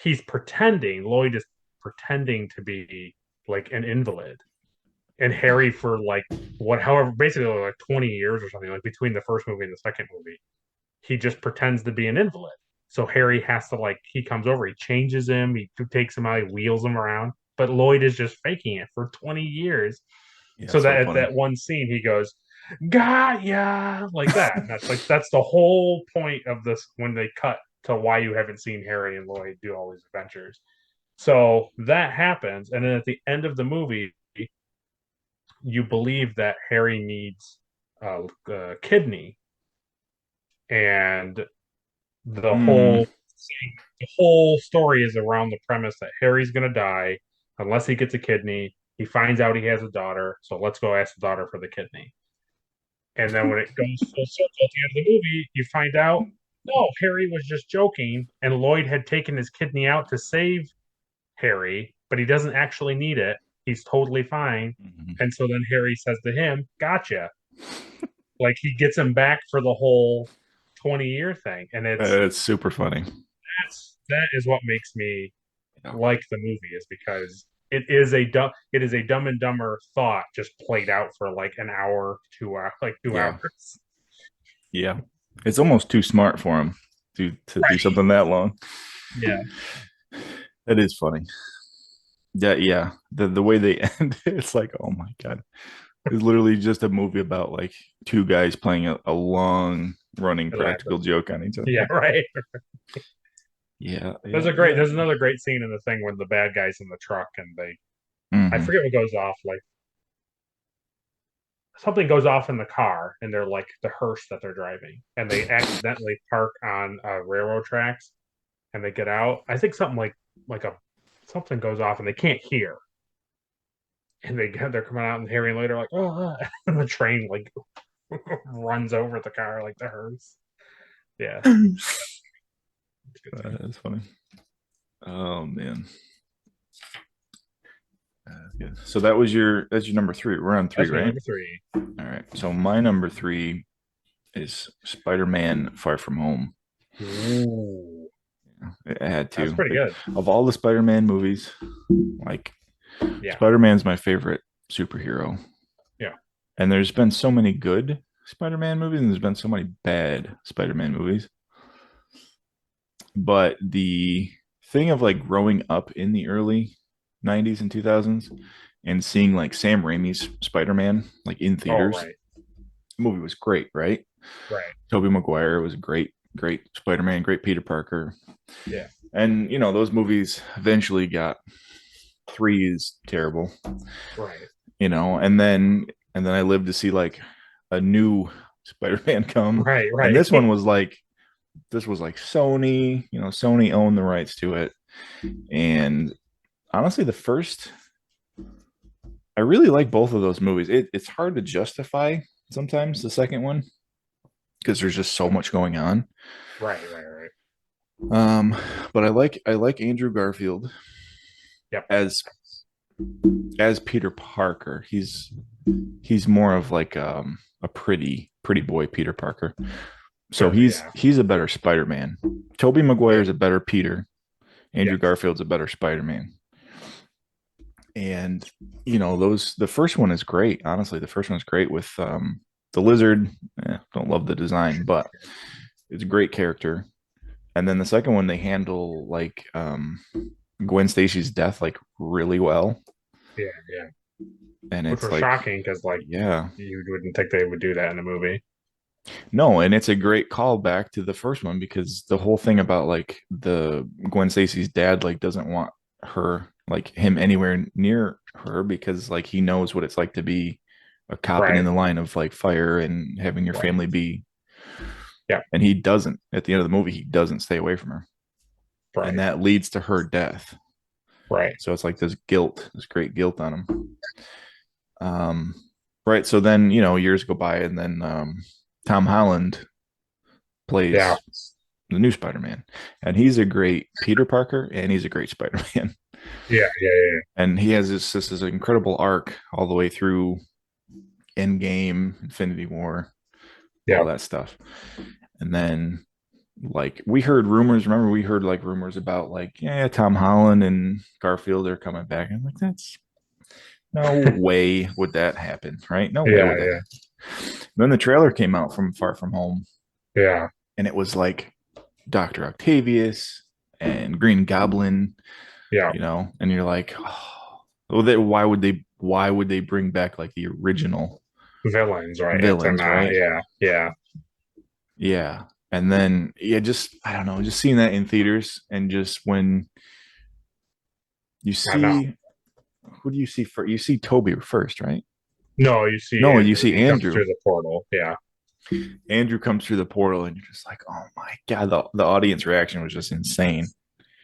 he's pretending Lloyd is pretending to be like an invalid, and Harry for like however basically like 20 years or something like between the first movie and the second movie he just pretends to be an invalid. So Harry has to he comes over, he changes him, he takes him out, he wheels him around. But Lloyd is just faking it for 20 years. Yeah, So it's that so at funny. that one scene he goes, got ya like that. And that's the whole point of this when they cut to why you haven't seen Harry and Lloyd do all these adventures. So that happens, and then at the end of the movie, you believe that Harry needs a kidney and the Mm. whole story is around the premise that Harry's gonna die unless he gets a kidney. He finds out he has a daughter, so let's go ask the daughter for the kidney. And then when it goes full circle at the end of the movie, you find out, no, Harry was just joking, and Lloyd had taken his kidney out to save Harry, but he doesn't actually need it. He's totally fine. Mhm. And so then Harry says to him, "Gotcha." Like he gets him back for the whole 20-year thing. And It's super funny. that is what makes me Yeah. like the movie, is because it is a Dumb and Dumber thought just played out for like an hour, 2 hours, like two Yeah. hours. Yeah. It's almost too smart for him to do Right. something that long. Yeah. That is funny. Yeah, yeah. The way they end, it's like, oh my God. It's literally just a movie about like two guys playing a long running practical joke on each Yeah, other. right. Yeah, yeah, yeah. There's another great scene in the thing when the bad guys in the truck and I Hmm. forget what goes off, like something goes off in the car and they're like the hearse that they're driving and they accidentally park on railroad tracks and they get out. I think something like a something goes off and they can't hear. And they're coming out and Harry and Lloyd are like, oh, and the train like runs over the car like the hearse. Yeah, it's a good scene. That's funny. Oh man. Good. So that's your number three. We're on three, That's my right? number three. All right. So my number three is Spider-Man Far From Home. Ooh, I had that's to. pretty Like, good. of all the Spider-Man movies, like Yeah, Spider-Man's my favorite superhero. yeah. And there's been so many good Spider-Man movies, and there's been so many bad Spider-Man movies. But the thing of like growing up in the early 90s and 2000s and seeing like Sam Raimi's Spider-Man like in Oh, theaters, right, the movie was great, right? right. Tobey Maguire was a great Spider-Man, great Peter Parker. Yeah, And those movies eventually got three is terrible, right, and then I lived to see like a new Spider-Man come. right, And right. this was like Sony, Sony owned the rights to it. And honestly, I really like both of those movies. It's hard to justify sometimes the second one because there's just so much going on. Right, right, right. Um, but I like Andrew Garfield Yep. as Peter Parker. He's more of like a pretty boy Peter Parker. So Sure. he's Yeah. he's a better Spider-Man. Tobey Maguire Yeah. is a better Peter. Andrew Yes. Garfield's a better Spider-Man. And the first one is great. Honestly, the first one is great with the lizard. Don't love the design, but it's a great character. And then the second one, they handle like Gwen Stacy's death like really well. Yeah. Yeah. And Which it's was like, shocking because like yeah, you wouldn't think they would do that in a movie. no, and it's a great callback to the first one because the whole thing about like the Gwen Stacy's dad like doesn't want her like him anywhere near her because like he knows what it's like to be a cop and in Right. the line of like fire and having your Right. family be, Yeah. and he doesn't at the end of the movie he doesn't stay away from her, and Right. that leads to her death. Right. So it's like this great guilt on him. um right, so then years go by and then Tom Holland Yeah. plays the new Spider-Man, and he's a great Peter Parker and he's a great Spider-Man. Yeah. Yeah. Yeah. And he has this incredible arc all the way through Endgame, Infinity War, all Yeah. that stuff. And then like we heard rumors, remember we heard like rumors about like, yeah, Tom Holland and Garfield are coming back. I'm like, that's no way would that happen, right? No way Yeah. would that Yeah. happen. Then the trailer came out from Far From Home, Yeah. and it was like Dr. Octavius and Green Goblin, Yeah. and you're like, oh, well, why would they bring back like the original Villains, right? If they're villains, not, right? yeah. Yeah. Yeah. And then yeah, just I don't know, just seeing that in theaters and just when you I know. see who do you see first? You see Toby first, right? No, you see No, you Andrew. see He comes Andrew. through the portal. Yeah. Andrew comes through the portal, and you're just like, oh my god, the audience reaction was just insane.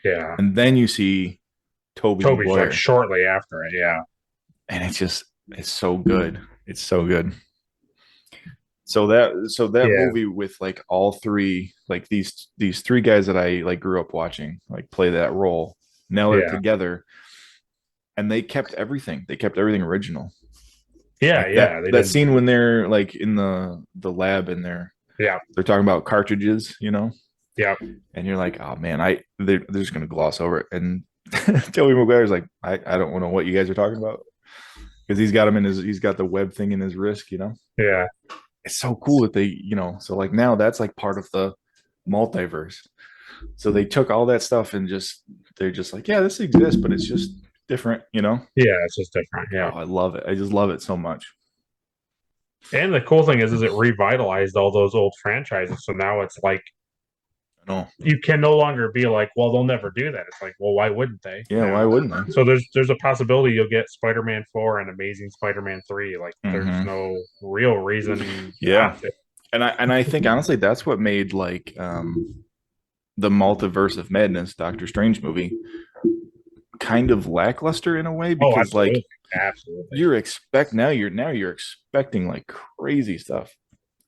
Yeah. And then you see Toby Toby's like Maguire, shortly after it. Yeah. and it's so good. It's so good. So that Yeah. movie with like all three, like these three guys that I like grew up watching like play that role. Now they're Yeah. together, and they kept everything. They kept everything original. Yeah. Like that Yeah. They that didn't. scene when they're like in the lab and Yeah. they're talking about cartridges, Yeah. and you're like, oh man, they're just gonna gloss over it. And Toby Maguire's like, I don't know what you guys are talking about because he's got the web thing in his wrist. Yeah. It's so cool that so like now that's like part of the multiverse. So they took all that stuff and they're just like, yeah, this exists, but it's just different. Yeah. It's just different. Oh, Yeah. I love it. I just love it so much. And the cool thing is it revitalized all those old franchises. So now it's like No, you can no longer be like, well, they'll never do that. It's like, well, why wouldn't they? yeah, why wouldn't I? So there's a possibility you'll get Spider-Man 4 and Amazing Spider-Man 3. Like there's Hmm. no real reason Yeah, not to. and I think honestly that's what made like the Multiverse of Madness Doctor Strange movie kind of lackluster in a way Oh, because like absolutely. Absolutely. you're expecting like crazy stuff.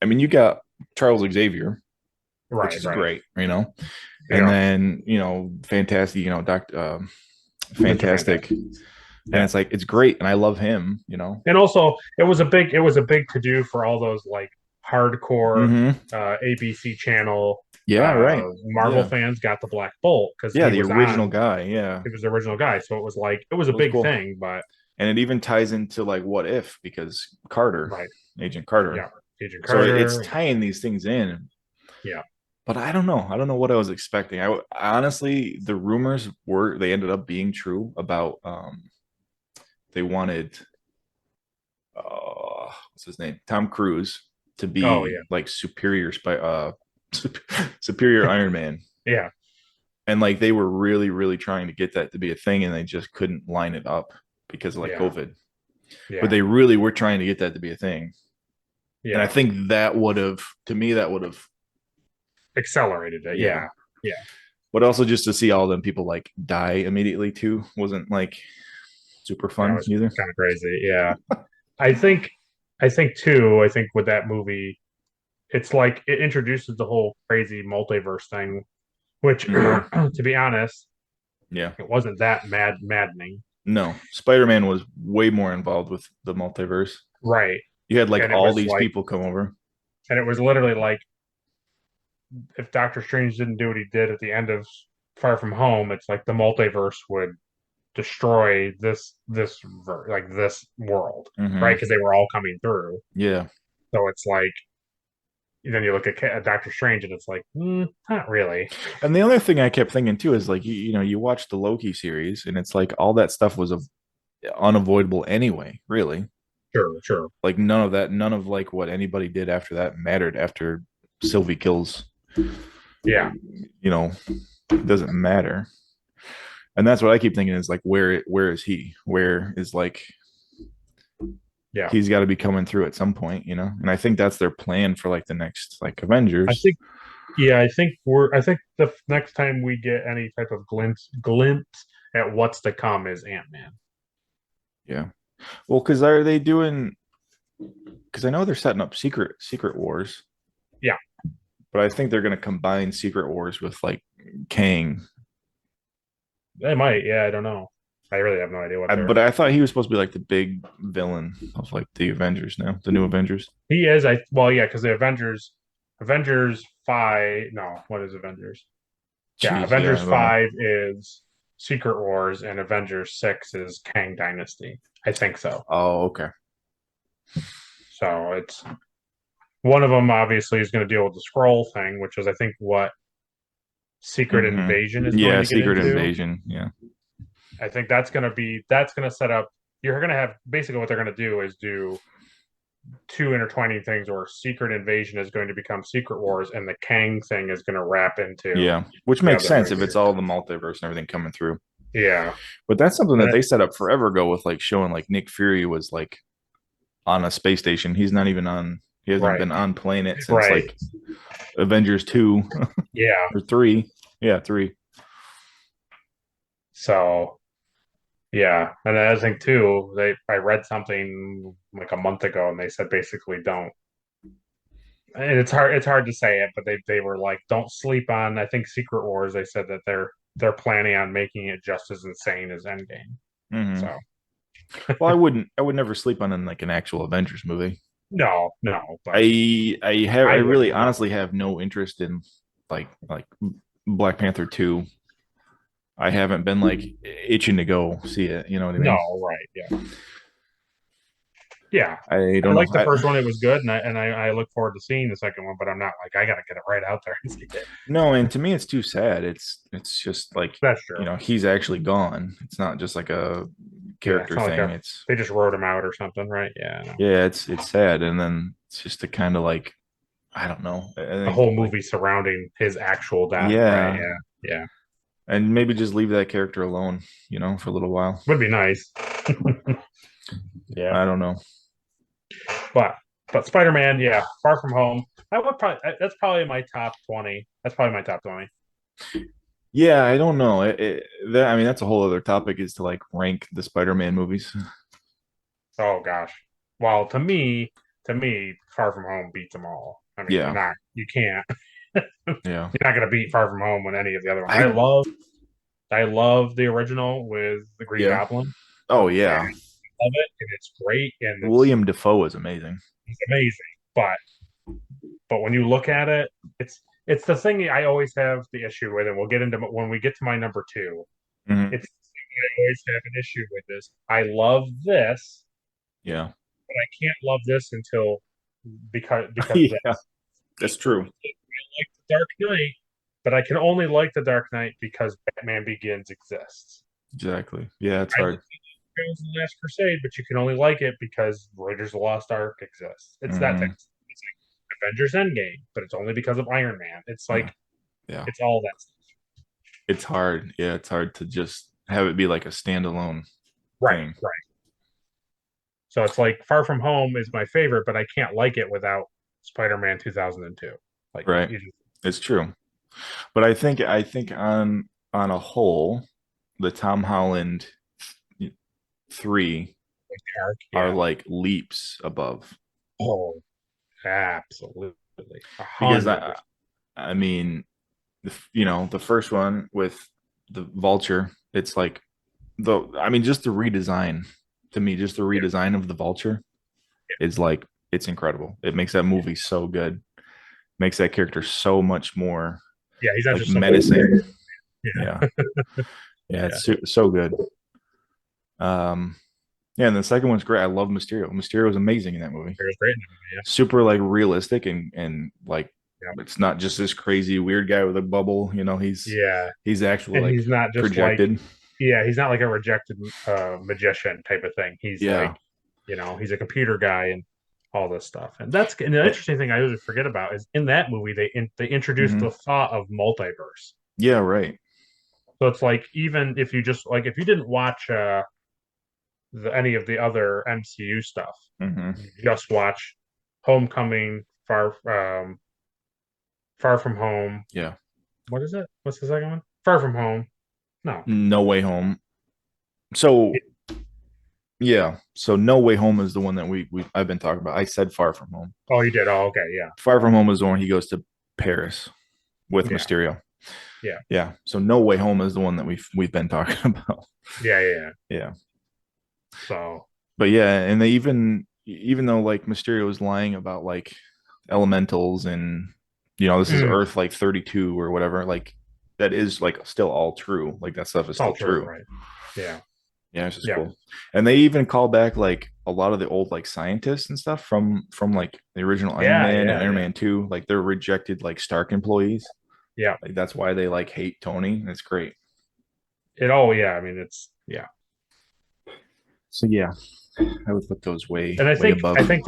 I mean, you got Charles Xavier, which Right, is right. great. And Yeah. then fantastic, Doctor Mr. Fantastic, Fantastic. and Yeah. it's like it's great, and I love him. And also it was a big to do for all those like hardcore Hmm. ABC channel Yeah, right. Marvel Yeah, fans got the Black Bolt because yeah, the original guy. Yeah, he was the original guy. So it was like it was a it was big cool, thing, but and it even ties into like what if because Carter, right. Agent Carter. Yeah. Agent So it's Carter. tying these things in. Yeah. But I don't know. I don't know what I was expecting. Honestly, the rumors were they ended up being true about they wanted what's his name, Tom Cruise, to Oh be yeah. like superior Iron Man, Yeah. and like they were really really trying to get that to be a thing, and they just couldn't line it up because of like Yeah. COVID. But Yeah. they really were trying to get that to be a thing, and I Yeah. think that would have, to me, that would have, Accelerated it. yeah. Yeah. Yeah. But also just to see all them people like die immediately too wasn't like super That fun was either. kind of crazy. Yeah. I think I think too, I think with that movie, it's like it introduces the whole crazy multiverse thing, which Hmm. to be honest, Yeah. it wasn't that maddening. No, Spider-Man was way more involved with the multiverse. Right. You had like And it all was these like people come over. and it was literally like if Doctor Strange didn't do what he did at the end of Far From Home, it's like the multiverse would destroy like this world, right? Hmm. Because they were all coming through. Yeah. So it's like then you look at Doctor Strange and it's like, not really. And the other thing I kept thinking too is like you watch the Loki series and it's like all that stuff was unavoidable anyway, really. Sure, sure. Like none of like what anybody did after that mattered after Sylvie kills, Yeah, you know, it doesn't matter. And that's what I keep thinking is like where is he? Where is like yeah. he's got to be coming through at some point. And I think that's their plan for like the next like I Avengers. think I think the next time we get any type of glimpse at what's to come is Ant-Man. Yeah. Well, because are they doing? Because I know they're setting up Secret Wars, Yeah, but I think they're going to combine Secret Wars with like Kang. they might. Yeah, I don't know. I really have no idea what But they're. I thought he was supposed to be like the big villain of like the Avengers now, the new Avengers. He is. I well, yeah, because the Avengers 5. No, what is Avengers? Yeah, Jeez, yeah, Avengers I don't know. 5 is Secret Wars, and Avengers 6 is Kang Dynasty. I think so. Oh, okay. So it's one of them. Obviously, is going to deal with the scroll thing, which is I think what Secret Hmm. Invasion is going Yeah, to get Secret into. Invasion. Yeah. I think that's going to set up. You're going to have basically what they're going to do is do two intertwining things, or Secret Invasion is going to become Secret Wars, and the Kang thing is going to wrap into Yeah, which the makes other sense if movie. it's all the multiverse and everything coming through. Yeah, But that's something and that they set up forever ago with like showing like Nick Fury was like on a space station. He's not even on. He hasn't Right. been on planet since Right. like Avengers 2 Yeah. or 3. Yeah, 3. So yeah. And the other thing too, I read something like a month ago and they said basically don't, and it's hard to say it, but they were like, don't sleep on, I think, Secret Wars. They said that they're planning on making it just as insane as Endgame. Hmm. So Well, I would never sleep on like an actual Avengers movie. no, but I I really wouldn't honestly know. have no interest in like Black Panther 2. I haven't been like itching to go see it, you know what I mean? No, right, yeah. Yeah. I I don't know. liked the first one, it was good, and I look forward to seeing the second one, but I'm not like I gotta get it right out there and see it. No, and to me it's too sad. It's just like, That's true. he's actually gone. It's not just like a Yeah, it's character not like thing. It's they just wrote him out or something, right? Yeah, I know. yeah, it's sad. And then it's just to kind of like, I don't know. I The think whole like, movie surrounding his actual death, right? yeah, Yeah, yeah. and maybe just leave that character alone, for a little while. Would be nice. Yeah. I don't know. But Spider-Man, yeah, Far From Home. I would probably that's probably my top 20. That's probably my top 20. Yeah, I don't know. I mean, that's a whole other topic, is to like rank the Spider-Man movies. Oh gosh. Well, to me, Far From Home beats them all. I mean, Yeah, you can't. yeah. You're not gonna beat Far From Home with any of the other ones. I I love the original with the Green yeah. Goblin. Oh And yeah. I love it, and it's great, and William Defoe is amazing. it's amazing. But when you look at it, it's the thing I always have the issue with, and we'll get into when we get to my number two. Hmm. It's the thing I always have an issue with this. I love this, Yeah. but I can't love this until because of Yeah, this. that's true. I like the Dark Knight, but I can only like the Dark Knight because Batman Begins exists. Exactly. Yeah, it's I like hard. Heroes of the Last Crusade, but you can only like it because Raiders of the Lost Ark exists. It's that thing. Hmm. It's like Avengers Endgame, but it's only because of Iron Man. It's Yeah. like Yeah. it's all that stuff. It's hard. Yeah, it's hard to just have it be like a standalone Right, thing. right. So it's like Far From Home is my favorite, but I can't like it without Spider-Man 2002. Like Right. you just It's true. But I think on a whole, the Tom Holland 3 like the arc, are yeah. like leaps above. Oh, absolutely, a Because hundred I percent. I mean, the first one with the Vulture, it's like just the redesign, to me, just the Yeah, redesign of the Vulture is like, it's incredible. It makes that movie so good. Makes that character so much more yeah. He's not like just some old menacing. guy. Yeah, Yeah. Yeah, yeah. it's so good. Um yeah, and the second one's great. I love Mysterio. Mysterio is amazing in that movie. It was great in the movie. Super like realistic, and like, Yeah, it's not just this crazy weird guy with a bubble, he's yeah. he's actually And like he's not just like projected. yeah, he's not like a rejected magician type of thing. He's like Yeah. he's a computer guy and all this stuff. And the Eh, interesting thing I usually forget about is in that movie they introduced mhm. the thought of multiverse. Yeah, right. So it's like even if you just like if you didn't watch any of the other MCU stuff, Hmm. you just watch Homecoming, Far From Home. Yeah. What is it? What's the second one? Far From Home. No. No Way Home. So yeah, so No Way Home is the one that I've been talking about. I said Far From Home. Oh, you did. Oh, okay. Yeah. Far From Home is the one he goes to Paris with Yeah. Mysterio. Yeah. Yeah. So No Way Home is the one that we've been talking about. Yeah. Yeah. Yeah. Yeah. So, But yeah, and they even though like Mysterio is lying about like elementals, and this is mm, Earth like 32 or whatever, like that is like still all true. Like that stuff is it's all still true, true. right? Yeah. Yeah, it's just Yeah. cool. And they even call back like a lot of the old like scientists and stuff from like the original Iron Yeah. Man and Yeah. Iron Yeah. Man 2. Like they're rejected like Stark employees. Yeah. Like that's why they like hate Tony. It's great. Yeah. I mean, yeah. So yeah, I would put those way And I way think, above. I think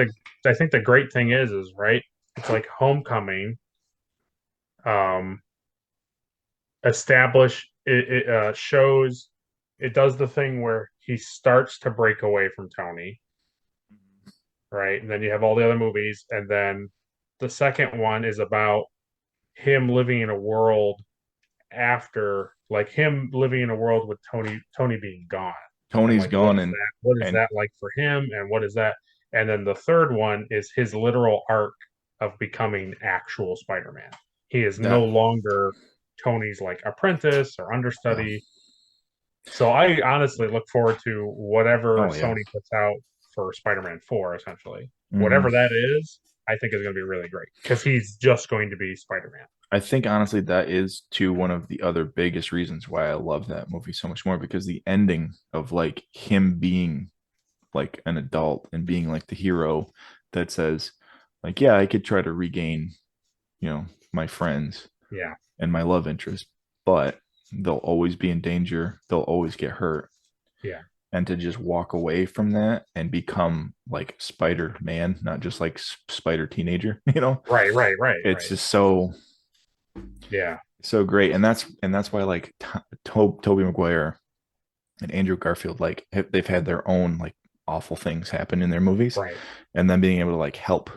the great thing is right. It's like Homecoming, um, establish it shows it does the thing where he starts to break away from Tony, right? And then you have all the other movies, and then the second one is about him living in a world after, like him living in a world with Tony being gone, and Tony's like what gone, is and that like for him, and what is that? And then the third one is his literal arc of becoming actual Spider-Man. He is no that longer Tony's like apprentice or yeah. understudy. So I honestly look forward to whatever Oh yeah. Sony puts out for Spider-Man 4, essentially. Hmm. Whatever that is, I think is going to be really great because he's just going to be Spider-Man. I think honestly that is too one of the other biggest reasons why I love that movie so much more, because the ending of like him being like an adult and being like the hero that says like, yeah, I could try to regain, my friends Yeah, and my love interest, but they'll always be in danger, they'll always get hurt. yeah. And to just walk away from that and become like Spider Man, not just like Spider teenager, Right, right, right, it's right. just Yeah, so great. And that's why like Toby Maguire and Andrew Garfield, like they've had their own like awful things happen in their movies, right. and then being able to like help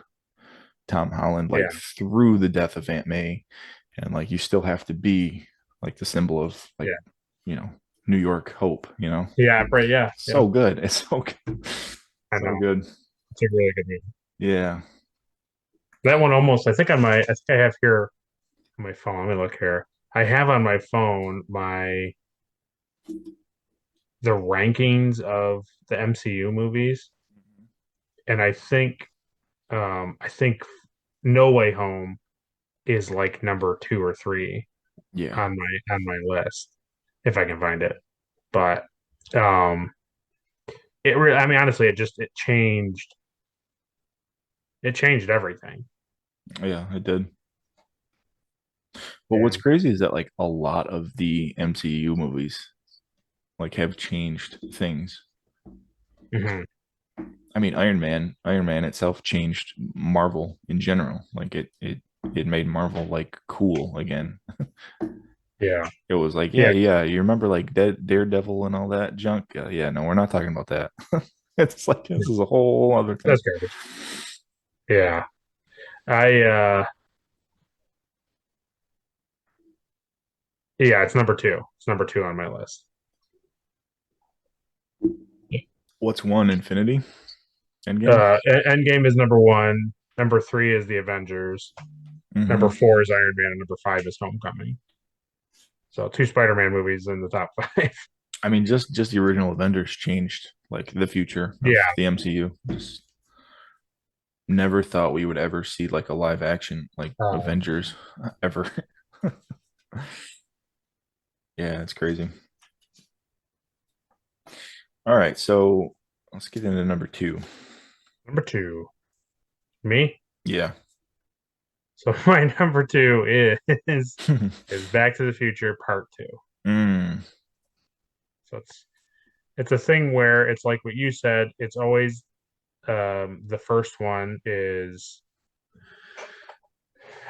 Tom Holland like Yeah, through the death of Aunt May, and like you still have to be like the symbol of like, yeah, you know New York hope. yeah, right. Yeah, yeah. So good. It's so good. I So know. good. It's a really good movie. Yeah. That one almost, I think on I think I have here on my phone. Let me look here. I have on my phone the rankings of the MCU movies, and I think No Way Home is like number two or three Yeah. on my list if I can find it. But um, I mean, honestly, it changed everything. Yeah, it did. But what's And crazy is that like a lot of the MCU movies like have changed things. mhm, I mean, Iron Man itself changed Marvel in general. Like it made Marvel like cool again. yeah, It was like, yeah, yeah, yeah. You remember like Daredevil and all that junk? Yeah, no, we're not talking about that. It's like this is a whole other thing. that's garbage. Yeah, I yeah, it's number two. It's number two on my list. What's one? Infinity Endgame? Endgame is number one. Number three is the Avengers. Number Hmm. four is Iron Man, and number five is Homecoming. So two Spider-Man movies in the top five. I mean, just the original Avengers changed like the future of Yeah. the MCU. Just never thought we would ever see like a live action like Um, Avengers ever. Yeah, it's crazy. All right, so let's get into number two. Number two, me. Yeah. So my number two is Back to the Future Part Two. Mm, So it's a thing where it's like what you said. It's always the first one is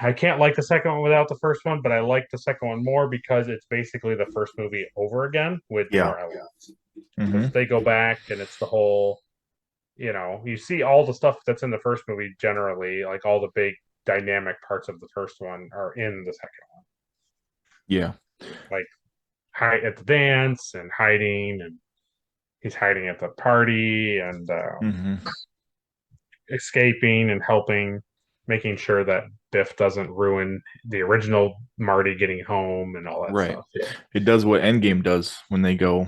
I can't like the second one without the first one, but I like the second one more because it's basically the first movie over again with yeah. more elements. Because Hmm. they go back and it's the whole, you see all the stuff that's in the first movie generally, like all the big dynamic parts of the first one are in the second Yeah. one. Like hide at the dance and hiding, and he's hiding at the party and Hmm. escaping and helping, making sure that Biff doesn't ruin the original Marty getting home and all that Right. stuff. Yeah. It does what Endgame does when they go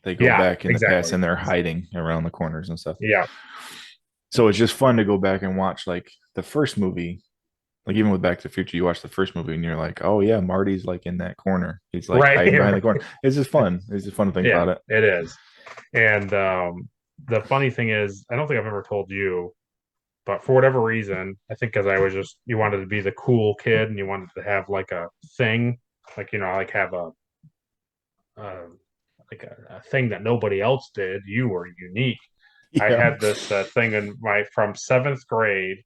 Yeah, back in the past exactly. and they're hiding around the corners and stuff. Yeah. So it's just fun to go back and watch like the first movie. Like even with Back to the Future, you watch the first movie and you're like, oh yeah, Marty's like in that corner. He's like Right. hiding behind the corner. It's just fun. It's just fun to think Yeah, about it. it is. And the funny thing is, I don't think I've ever told you, but for whatever reason, I think because I was just you wanted to be the cool kid and you wanted to have like a thing, like like have uh, a thing that nobody else did. You were unique. I Yeah. had this thing in my from seventh grade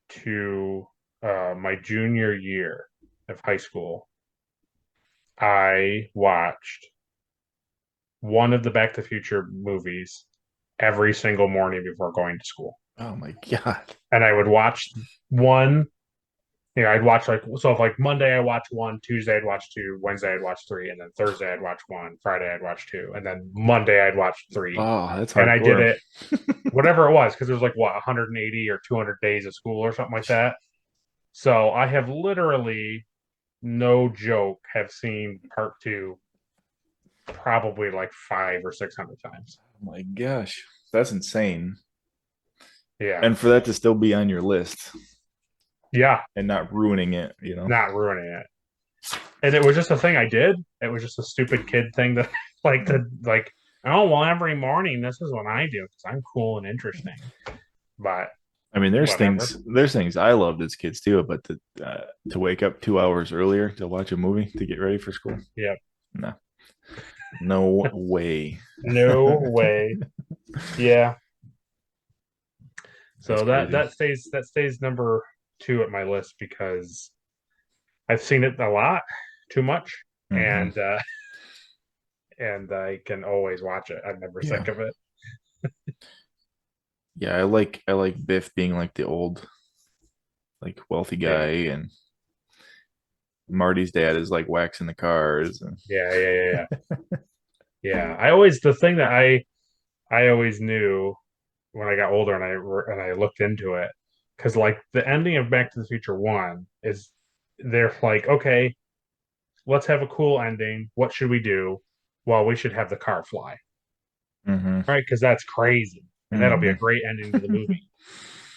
to my junior year of high school. I watched one of the Back to the Future movies every single morning before going to school. Oh my God. and I would watch one. I'd watch like so if like Monday I watch one, Tuesday I'd watch two, Wednesday I'd watch three, and then Thursday I'd watch one, Friday I'd watch two, and then Monday I'd watch three. Oh, that's And I did hardcore. it whatever it was because there's like what 180 or 200 days of school or something like that. So I have literally no joke have seen part two probably like 500 or 600 times. Oh my gosh. That's insane. Yeah. And for that to still be on your list Yeah. and not ruining it, you know? Not ruining it. And it was just a thing I did. It was just a stupid kid thing that like to like, oh well every morning this is what I do because I'm cool and interesting. But I mean, whatever. there's things I loved as kids too, but to wake up 2 hours earlier to watch a movie to get ready for school, Yeah. no, no way. No way. Yeah. That's So that crazy. that stays number two at my list because I've seen it a lot, too much, Hmm. and I can always watch it. I'm never Yeah, sick of it. yeah. I like Biff being like the old like wealthy Yeah, guy, and Marty's dad is like waxing the cars, and yeah. Yeah. I always the thing that I always knew when I got older and I looked into it because like the ending of Back to the Future One is they're like okay, let's have a cool ending. What should we do? Well, we should have the car fly, hmm right? Because that's crazy, and that'll be a hmm great ending to the movie.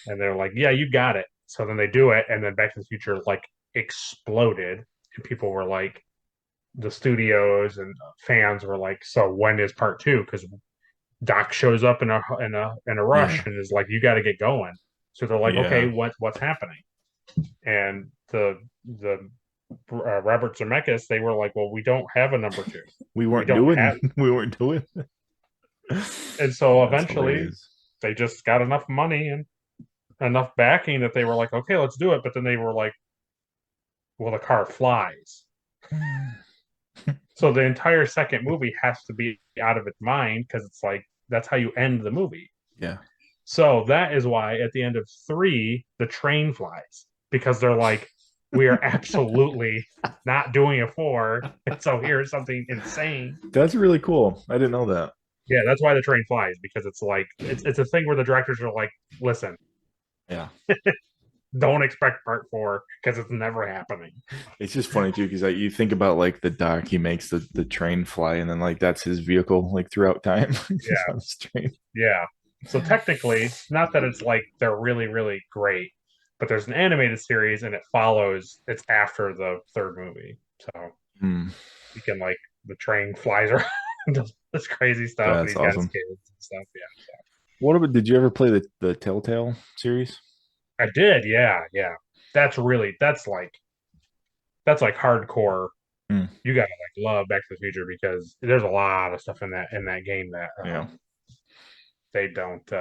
And they're like, yeah, you got it. So then they do it, and then Back to the Future like exploded, and people were like, the studios and fans were like, so when is part two? Because Doc shows up in a rush yeah, and is like, you got to get going. So they're like, okay, yeah. what's happening? And the Robert Zemeckis, they were like, well, we don't have a number two. We We weren't don't doing, have, we weren't doing. and so That's eventually hilarious. they just got enough money and enough backing that they were like, okay, let's do it. But then they were like, well, the car flies. So the entire second movie has to be out of its mind because it's like that's how you end the movie. Yeah. So that is why at the end of three, the train flies because they're like, we are absolutely not doing a four. And so here's something insane. That's really cool. I didn't know that. Yeah, that's why the train flies because it's like it's a thing where the directors are like, listen, Yeah. don't expect part four because it's never happening. It's just funny too because like, you think about like the doc, he makes the train fly, and then like that's his vehicle like throughout time, just Yeah, on this train. yeah. So technically, not that it's like they're really, really great, but there's an animated series and it follows, it's after the third movie. So Hmm. you can like the train flies around and does this crazy stuff and That's he's got his awesome. kids and stuff. Yeah. What about? Did you ever play the Telltale series? I did, yeah, yeah. That's like hardcore. Hmm. You gotta like love Back to the Future because there's a lot of stuff in that game that Yeah. they don't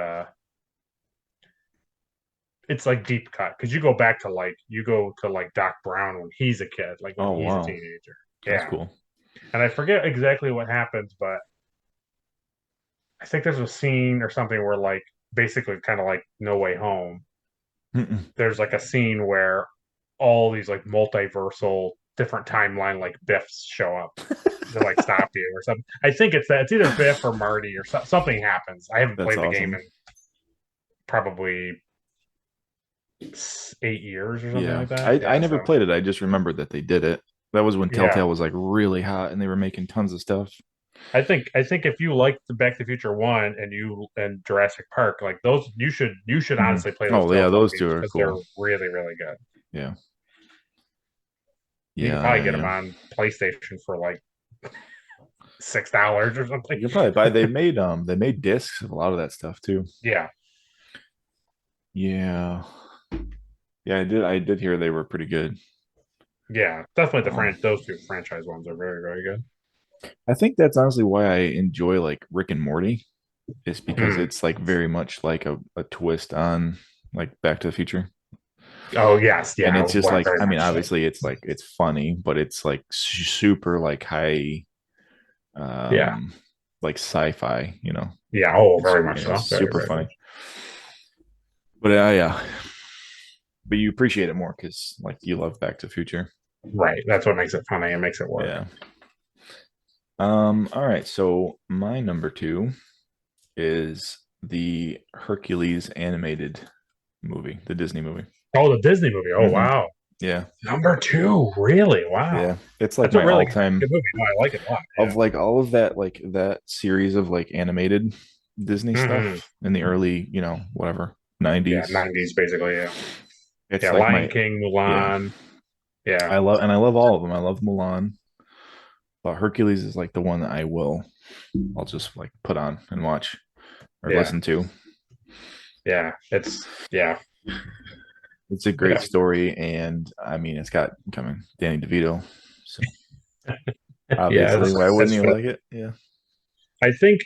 it's like deep cut because you go to like Doc Brown when he's a kid, like when Oh he's a wow, teenager. that's Yeah. cool. And I forget exactly what happens, but I think there's a scene or something where like basically kind of like No Way Home. Mm-mm. There's like a scene where all these like multiversal different timeline like Biffs show up to like stop you or something. I think it's that it's either Biff or Marty or something happens. I haven't That's played the game awesome. in probably 8 years or something Yeah, like that. I Yeah, never so played it. I just remembered that they did it. That was when yeah. Telltale was like really hot, and they were making tons of stuff. I think if you like the Back to the Future one and Jurassic Park, like those, you should Mhm. honestly play those Oh yeah, Telltale those two games are because they're cool. really really good. Yeah, You could probably yeah, get them yeah. on PlayStation for like $6 or something. You can probably buy. They made discs of a lot of that stuff too. Yeah, Yeah, yeah. I did hear they were pretty good. yeah, definitely Um, those two franchise ones are very very good. I think that's honestly why I enjoy like Rick and Morty, is because Mm. it's like very much like a twist on like Back to the Future. Oh yes, And yeah, it's just well, like, very I mean, much so. obviously it's like it's funny, but it's like super like high Yeah, um like sci-fi, you know. yeah, oh, It's very much yeah, it's so, very super very funny. much. But yeah, but you appreciate it more because like you love Back to the Future. Right. That's what makes it funny and makes it work. Yeah. All right. So my number two is the Hercules animated movie, the Disney movie. Oh, the Disney movie. Oh, Hmm. wow. Yeah. Number two. Really? Wow. Yeah. It's like That's a my really all-time good movie. No, I like it a lot. of like all of that, like that series of like animated Disney Yeah. Hmm. stuff in the early, whatever, Yeah. 90s. 90s, basically. Yeah. It's Yeah. like Lion my, King, yeah. Mulan. Yeah. I love all of them. I love Mulan, but Hercules is like the one that I'll just like put on and watch or Yeah. listen to. Yeah. Yeah. It's a Yeah. great story, and I mean, it's got coming Danny DeVito, so Yeah. obviously, why wouldn't It's you fun. like it? Yeah. I think,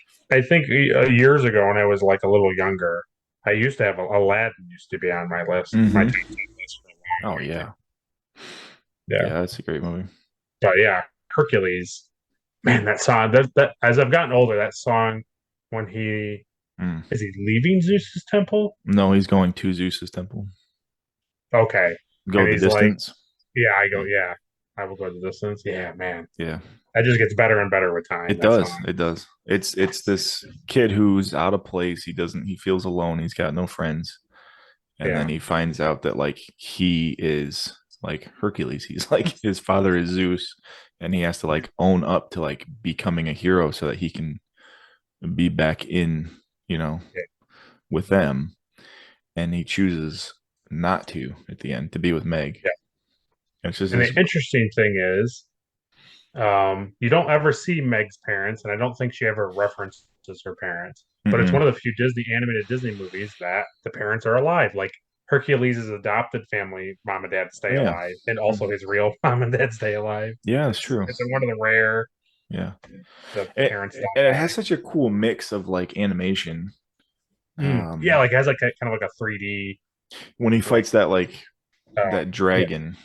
years ago when I was like a little younger, I used to have Aladdin used to be on my list, my top Hmm. 10 list for a long, Oh long time. yeah, Yeah. yeah, that's a great movie. But yeah, Hercules, man, that song, that as I've gotten older, that song when he Mm. is he leaving Zeus's temple? No, he's going to Zeus's temple. Okay. Go And the he's like, distance. yeah, I go, yeah, I will go the distance. Yeah, man. Yeah, That just gets better and better with time, it that does. song. It does. It's this kid who's out of place. He feels alone. He's got no friends, and then Yeah. he finds out that like he is like Hercules. He's like his father is Zeus, and he has to like own up to like becoming a hero so that he can be back in, you know, Yeah. with them. And he chooses not to at the end to be with Meg. Yeah. And it's just And this. the interesting thing is, you don't ever see Meg's parents, and I don't think she ever references her parents. But it's one Mm-mm. of the few animated Disney movies that the parents are alive. Like Hercules' adopted family, mom and dad stay Yeah, alive, and also his real mom and dad stay alive. yeah, that's It's true. one of the rare Yeah, the and, parents and it die. has such a cool mix of like animation. Yeah, Um, like it has like a kind of like a 3D when he like fights that like uh that yeah, dragon,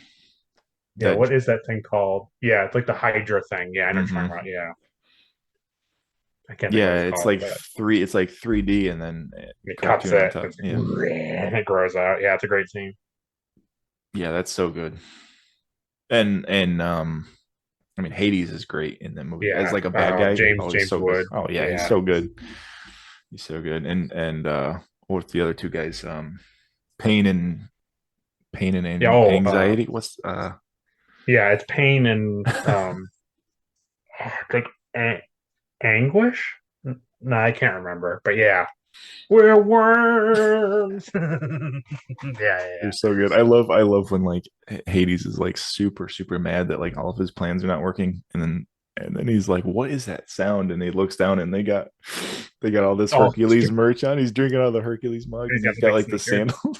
yeah. that What is that thing called? Yeah, it's like the Hydra thing. Yeah, I know what you're mm-hmm. talking about. Yeah, I can't think of what Yeah, it's it's called, like but it's like 3D and then it cuts cartoon on it top. and Yeah, it grows out. Yeah, it's a great scene. yeah, that's so good. And I mean, Hades is great in that movie as Yeah, like a bad guy. Oh, he's James so good. Wood. Oh yeah, he's Yeah. so good. He's so good. And what's the other two guys? Pain and Yeah. Anxiety. What's Yeah. It's pain and like anguish. No, I can't remember. But yeah, we're worms. Yeah, they're yeah, so good. I love when like Hades is like super mad that like all of his plans are not working, and then he's like, "What is that sound?" And he looks down and they got all this Oh, Hercules merch on. He's drinking out of the Hercules mug he's and got he's the got big like the sneakers. sandal.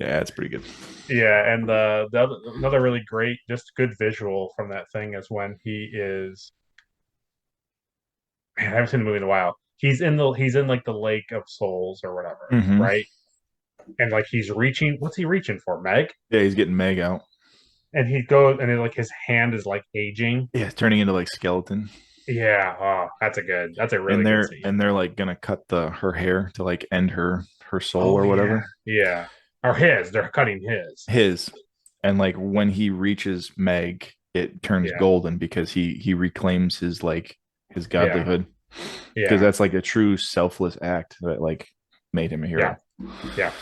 Yeah, it's pretty good. Yeah, and another really great, just good visual from that thing is when he is. Man, I haven't seen the movie in a while. He's in like the Lake of Souls or whatever, Hmm. right? And like he's reaching. What's he reaching for, Meg? Yeah, he's getting Meg out. And he goes and like his hand is like aging. Yeah, turning into like skeleton. Yeah, oh, that's a really good scene. And they're like gonna cut the her hair to like end her soul Oh or yeah, whatever. yeah. Or his, they're cutting his. His. And like when he reaches Meg, it turns Yeah, golden because he reclaims his like his yeah, godlyhood. Because yeah, that's like a true selfless act that like made him a yeah, hero. yeah.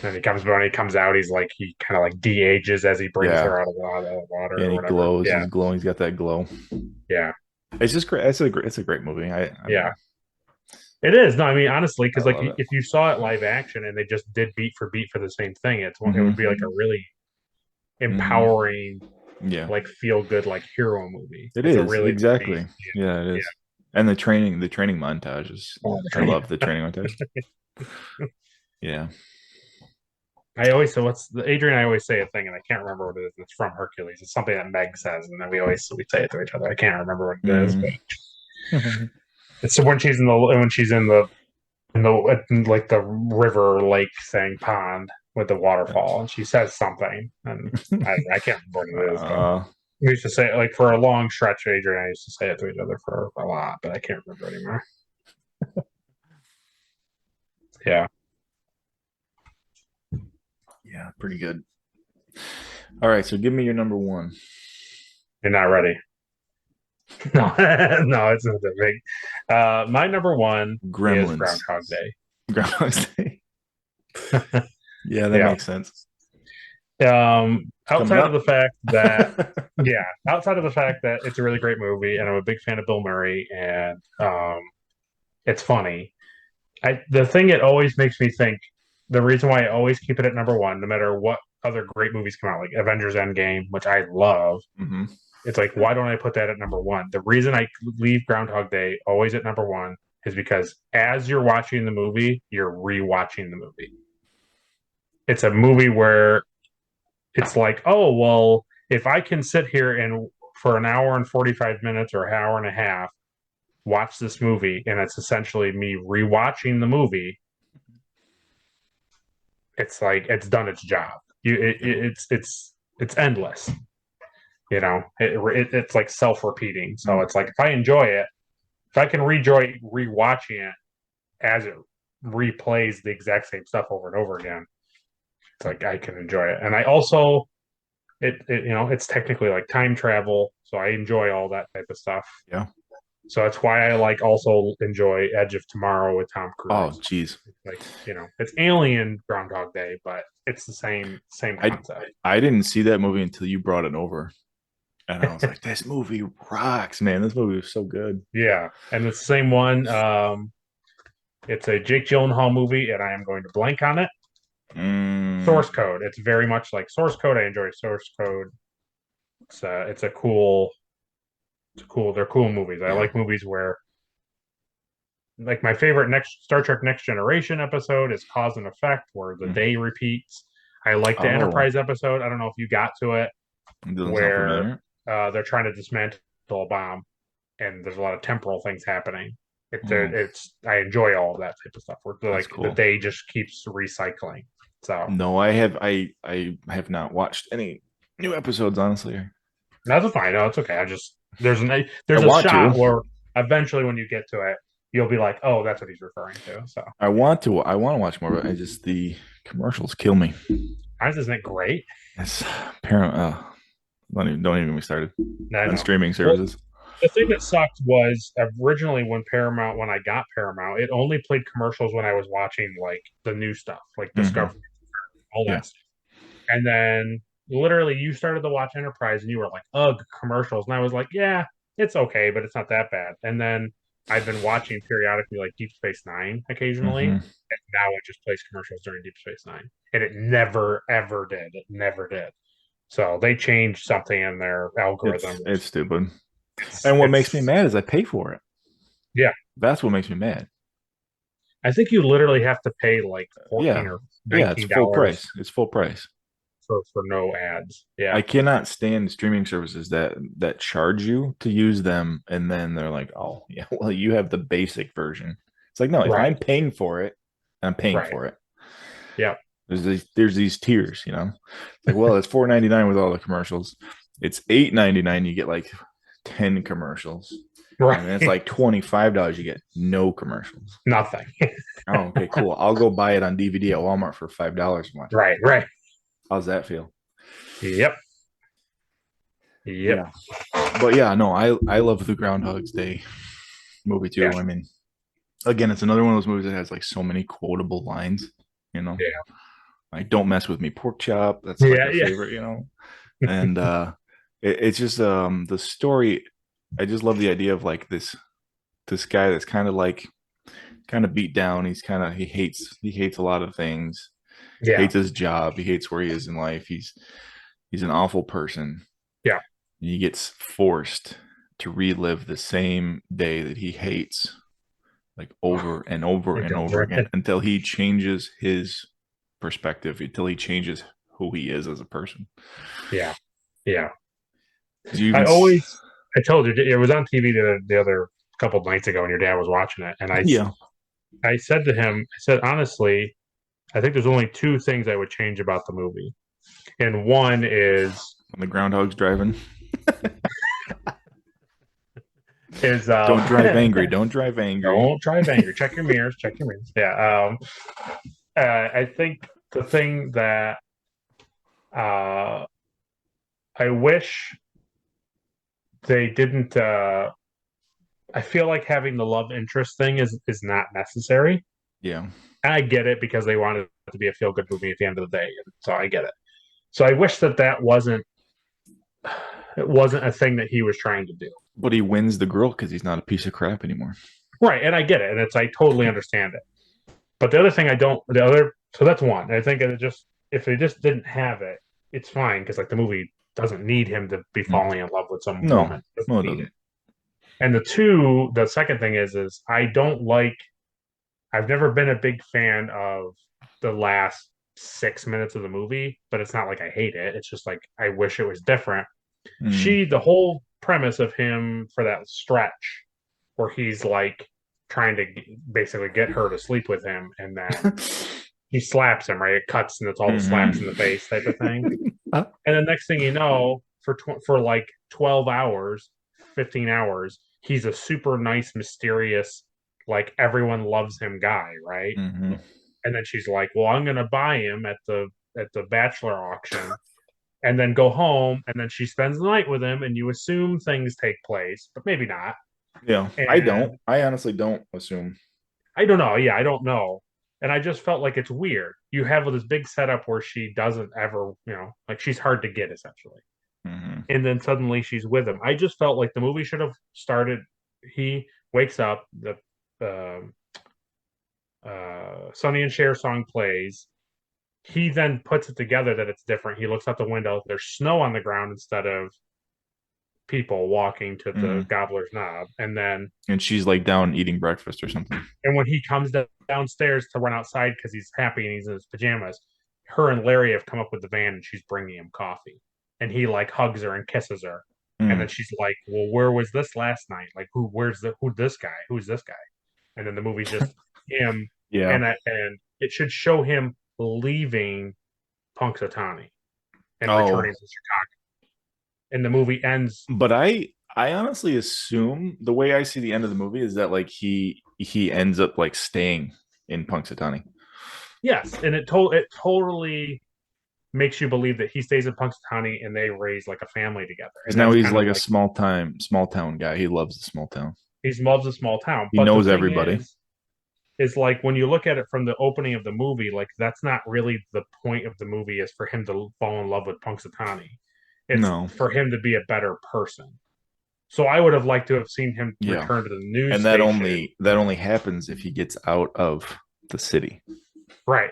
And when he comes out, he kind of like de-ages as he brings Yeah. her out of the water Yeah, and or he whatever. glows. Yeah, He's glowing. He's got that glow. yeah, It's just great. It's a great movie. I yeah. mean, It is. No, I mean honestly, I because like love it. if you saw it live action and they just did beat for the same thing, it would be Hmm. like a really Hmm. empowering, Yeah. like feel good like hero movie. It It's a is really great. exactly. Yeah, it Yeah, is. And the training montage is. yeah. Oh, the I training. love the training montage. Yeah. I always so what's the Adrian? And I always say a thing, and I can't remember what it is. It's from Hercules. It's something that Meg says, and then we say it to each other. I can't remember what it is, but Mm. it's when she's in like the river, lake, saying pond with the waterfall, and she says something, and I can't remember what it is, but uh, we used to say it like for a long stretch. Adrian and I used to say it to each other for a lot, but I can't remember anymore. Yeah. Yeah, pretty good. All right, so give me your number one. You're not ready. No, no, it's not that big. My number one is Gremlins. Groundhog Day. Groundhog's Day. Yeah, that Yeah. makes sense. It's coming Outside of up. the fact that, yeah, outside of the fact that it's a really great movie, and I'm a big fan of Bill Murray, and it's funny. The thing it always makes me think, the reason why I always keep it at number one, no matter what other great movies come out, like Avengers Endgame, which I love. Hmm. It's like, why don't I put that at number one? The reason I leave Groundhog Day always at number one is because as you're watching the movie, you're rewatching the movie. It's a movie where it's like, oh, well, if I can sit here and for an hour and 45 minutes or an hour and a half watch this movie, and it's essentially me rewatching the movie, it's like it's done its job. It's endless. It's like self-repeating. So it's like if I enjoy it, if I can enjoy rewatching it as it replays the exact same stuff over and over again, it's like I can enjoy it. And I also it's technically like time travel, so I enjoy all that type of stuff. Yeah. So that's why I like also enjoy Edge of Tomorrow with Tom Oh, Cruise. geez. Like, it's Alien Groundhog Day, but it's the same I concept. I didn't see that movie until you brought it over, and I was like, "This movie rocks, man! This movie is so good." Yeah, and it's the same one. It's a Jake Gyllenhaal movie, and I am going to blank on it. Mm, Source Code. It's very much like Source Code. I enjoy Source Code. It's a cool. It's cool. They're cool movies. I yeah. like movies where, like, my favorite next Star Trek Next Generation episode is Cause and Effect, where the Mm. day repeats. I like the Oh, Enterprise episode. I don't know if you got to it, it doesn't sound where familiar. they're trying to dismantle a bomb, and there's a lot of temporal things happening. Oh, I enjoy all of that type of stuff. Where that's like the cool. day just keeps recycling. So No, I have not watched any new episodes, honestly. that's fine. No, it's okay. I just I there's a want to. shot where eventually when you get to it, you'll be like, oh, that's what he's referring to. So I want to watch more, but I just the commercials kill me. isn't it great? It's apparent. Don't even get me started I on know. streaming Well, services. the thing that sucked was originally when I got Paramount, it only played commercials when I was watching like the new stuff, like Hmm. Discovery, all Yeah. that stuff. And then literally you started to watch Enterprise and you were like, ugh, commercials. And I was like, yeah, it's okay, but it's not that bad. And then I've been watching periodically like Deep Space Nine occasionally. Hmm. And now it just plays commercials during Deep Space Nine. And it never, ever did. It never did. So they changed something in their algorithm. It's stupid. It's, And what makes me it's mad is I pay for it. yeah. That's what makes me mad. I think you literally have to pay like 14 Yeah. or Yeah, it's full $19 price. It's full price. for no ads. I Yeah. cannot stand streaming services that charge you to use them and then they're like, "Oh, yeah, well, you have the basic version." It's like, "No, if Right. I'm paying for it, I'm paying Right. for it." Yeah. There's these tiers, It's like, well, it's $4.99 with all the commercials. It's $8.99 you get like 10 commercials. And then it's Right. like $25 you get no commercials. Nothing. Oh, okay, cool. I'll go buy it on DVD at Walmart for $5 and watch it. Right. Right. How's that feel? Yep. Yep. Yeah. But yeah, no, I love the Groundhog's Day movie too. Yeah. I mean, again, it's another one of those movies that has like so many quotable lines, you know. Yeah. Like don't mess with me, pork chop. That's like Yeah. a Yeah. favorite. And it's just the story. I just love the idea of like this guy that's kind of beat down. He hates a lot of things. Yeah. Hates his job. He hates where he is in life. He's an awful person. Yeah. He gets forced to relive the same day that he hates like over and over and over again until he changes his perspective, until he changes who he is as a person. Yeah. Yeah. You I even always, I told you it was on TV the other couple of nights ago, and your dad was watching it, and yeah. I said to him, I said honestly, I think there's only two things I would change about the movie, and one is When the groundhog's driving. is Don't drive angry. Don't drive angry. don't drive angry. Check your mirrors. Check your mirrors. Yeah. I think the thing that uh, I wish they didn't. I feel like having the love interest thing is not necessary. Yeah. And I get it because they wanted it to be a feel good movie at the end of the day, and so I get it. So I wish that wasn't it wasn't a thing that he was trying to do. But he wins the girl because he's not a piece of crap anymore. Right, and I get it, and it's I totally understand it. But the other thing I don't, the other, so that's one. I think it just if they just didn't have it, it's fine because like the movie doesn't need him to be falling in love with some No, woman. It no, doesn't it need doesn't. it. And the second thing is I don't like. I've never been a big fan of the last 6 minutes of the movie, but it's not like I hate it. It's just like I wish it was different. Mm. The whole premise of him for that stretch where he's like trying to basically get her to sleep with him, and then he slaps him, right? It cuts, and it's all the slaps in the face type of thing. And the next thing you know, for like 12 hours, 15 hours, he's a super nice, mysterious, like everyone loves him guy, right? Mm-hmm. And then she's like, "Well, I'm gonna buy him at the bachelor auction." And then go home, and then she spends the night with him, and you assume things take place, but maybe not. Yeah, I And don't. I honestly don't assume. I don't know. Yeah, I don't know. And I just felt like it's weird. You have this big setup where she doesn't ever, like she's hard to get essentially. Mm-hmm. And then suddenly she's with him. I just felt like the movie should have started. He wakes up, the Sonny and Cher song plays. He then puts it together that it's different. He looks out the window. There's snow on the ground instead of people walking to the Mm-hmm. Gobbler's Knob. And she's like down eating breakfast or something. And when he comes downstairs to run outside because he's happy and he's in his pajamas, her and Larry have come up with the van and she's bringing him coffee. And he like hugs her and kisses her. And then Mm. she's like, "Well, where was this last night? Like, who this guy? Who's this guy?" And then the movie's just him, Yeah, and it should show him leaving Punxsutawney and oh, returning to Chicago. And the movie ends. but I honestly assume the way I see the end of the movie is that like he ends up like staying in Punxsutawney. Yes, and it totally makes you believe that he stays in Punxsutawney and they raise like a family together. Because And now that's he's kind of like a like small town guy. He loves the small town. he loves a small town. He But the knows thing everybody. is like when you look at it from the opening of the movie, like that's not really the point of the movie is for him to fall in love with Punxsutawney. It's No, for him to be a better person. So I would have liked to have seen him yeah, return to the news and that station. only happens if he gets out of the city. Right.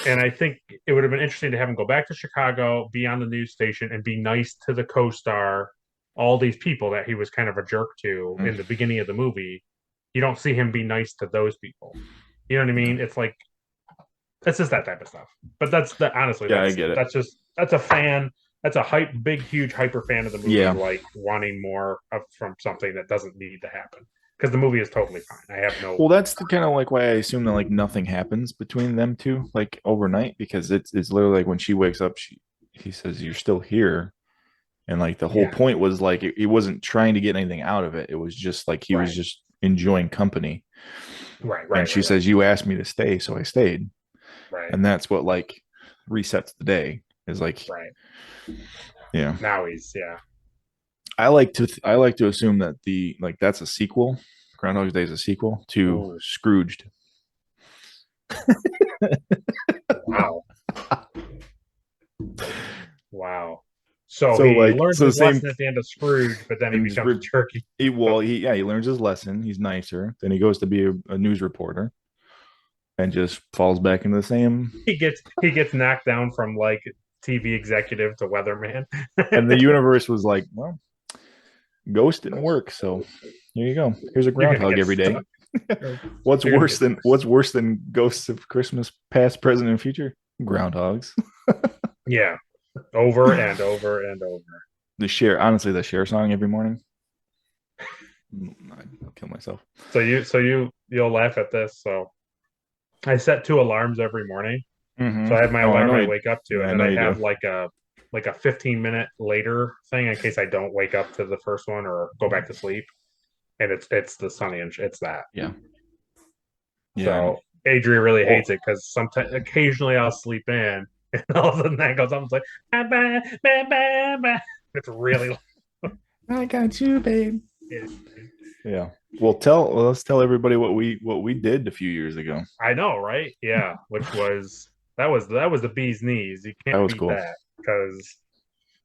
And I think it would have been interesting to have him go back to Chicago, be on the news station, and be nice to the co-star, all these people that he was kind of a jerk to in the Mm. beginning of the movie. You don't see him be nice to those people. You know what I mean? It's like it's just that type of stuff. But honestly, Yeah, I get it. that's a fan. That's a big, huge hyper fan of the movie, Yeah. like wanting more from something that doesn't need to happen. Because the movie is totally fine. I have no. Well, that's the kind of like why I assume that like nothing happens between them two like overnight because it's literally like when she wakes up, he says you're still here, and like the whole Yeah. point was like he wasn't trying to get anything out of it. It was just like he was Right. just enjoying company. Right. And Right. she Right. Right. says you asked me to stay, so I stayed, Right. and that's what like resets the day. Is like Right. yeah. Now he's yeah. I like to assume that the like that's a sequel. Groundhog Day is a sequel to Ooh. Scrooged. Wow. Wow. So So he like learns so his same lesson at the end of Scrooge, but then he and just becomes a turkey. he learns his lesson. He's nicer. Then he goes to be a news reporter and just falls back into the same. He gets knocked down from like TV executive to weatherman. And the universe was like, well, Ghost didn't work, so here you go. Here's a You're gonna groundhog get every day. stuck. What's worse than ghosts of Christmas past, present, and future? Groundhogs. Yeah, over and over and over. The share song every morning. I'll kill myself. You'll laugh at this. So I set two alarms every morning. Mm-hmm. So I have my Oh, I alarm know I you. wake up to, Yeah, and I then know I you do. have like a 15-minute later thing in case I don't wake up to the first one or go back to sleep. And it's the Sonny and it's that. Yeah. Yeah. I know. So Adria really Well, hates it because sometimes occasionally I'll sleep in and all of a sudden that goes on. It's like bah, bah, bah, bah, bah. It's really I got you, babe. yeah. Yeah. Let's tell everybody what we did a few years ago. I know, right? Yeah, which was that was the bee's knees. You That can't was beat cool. that because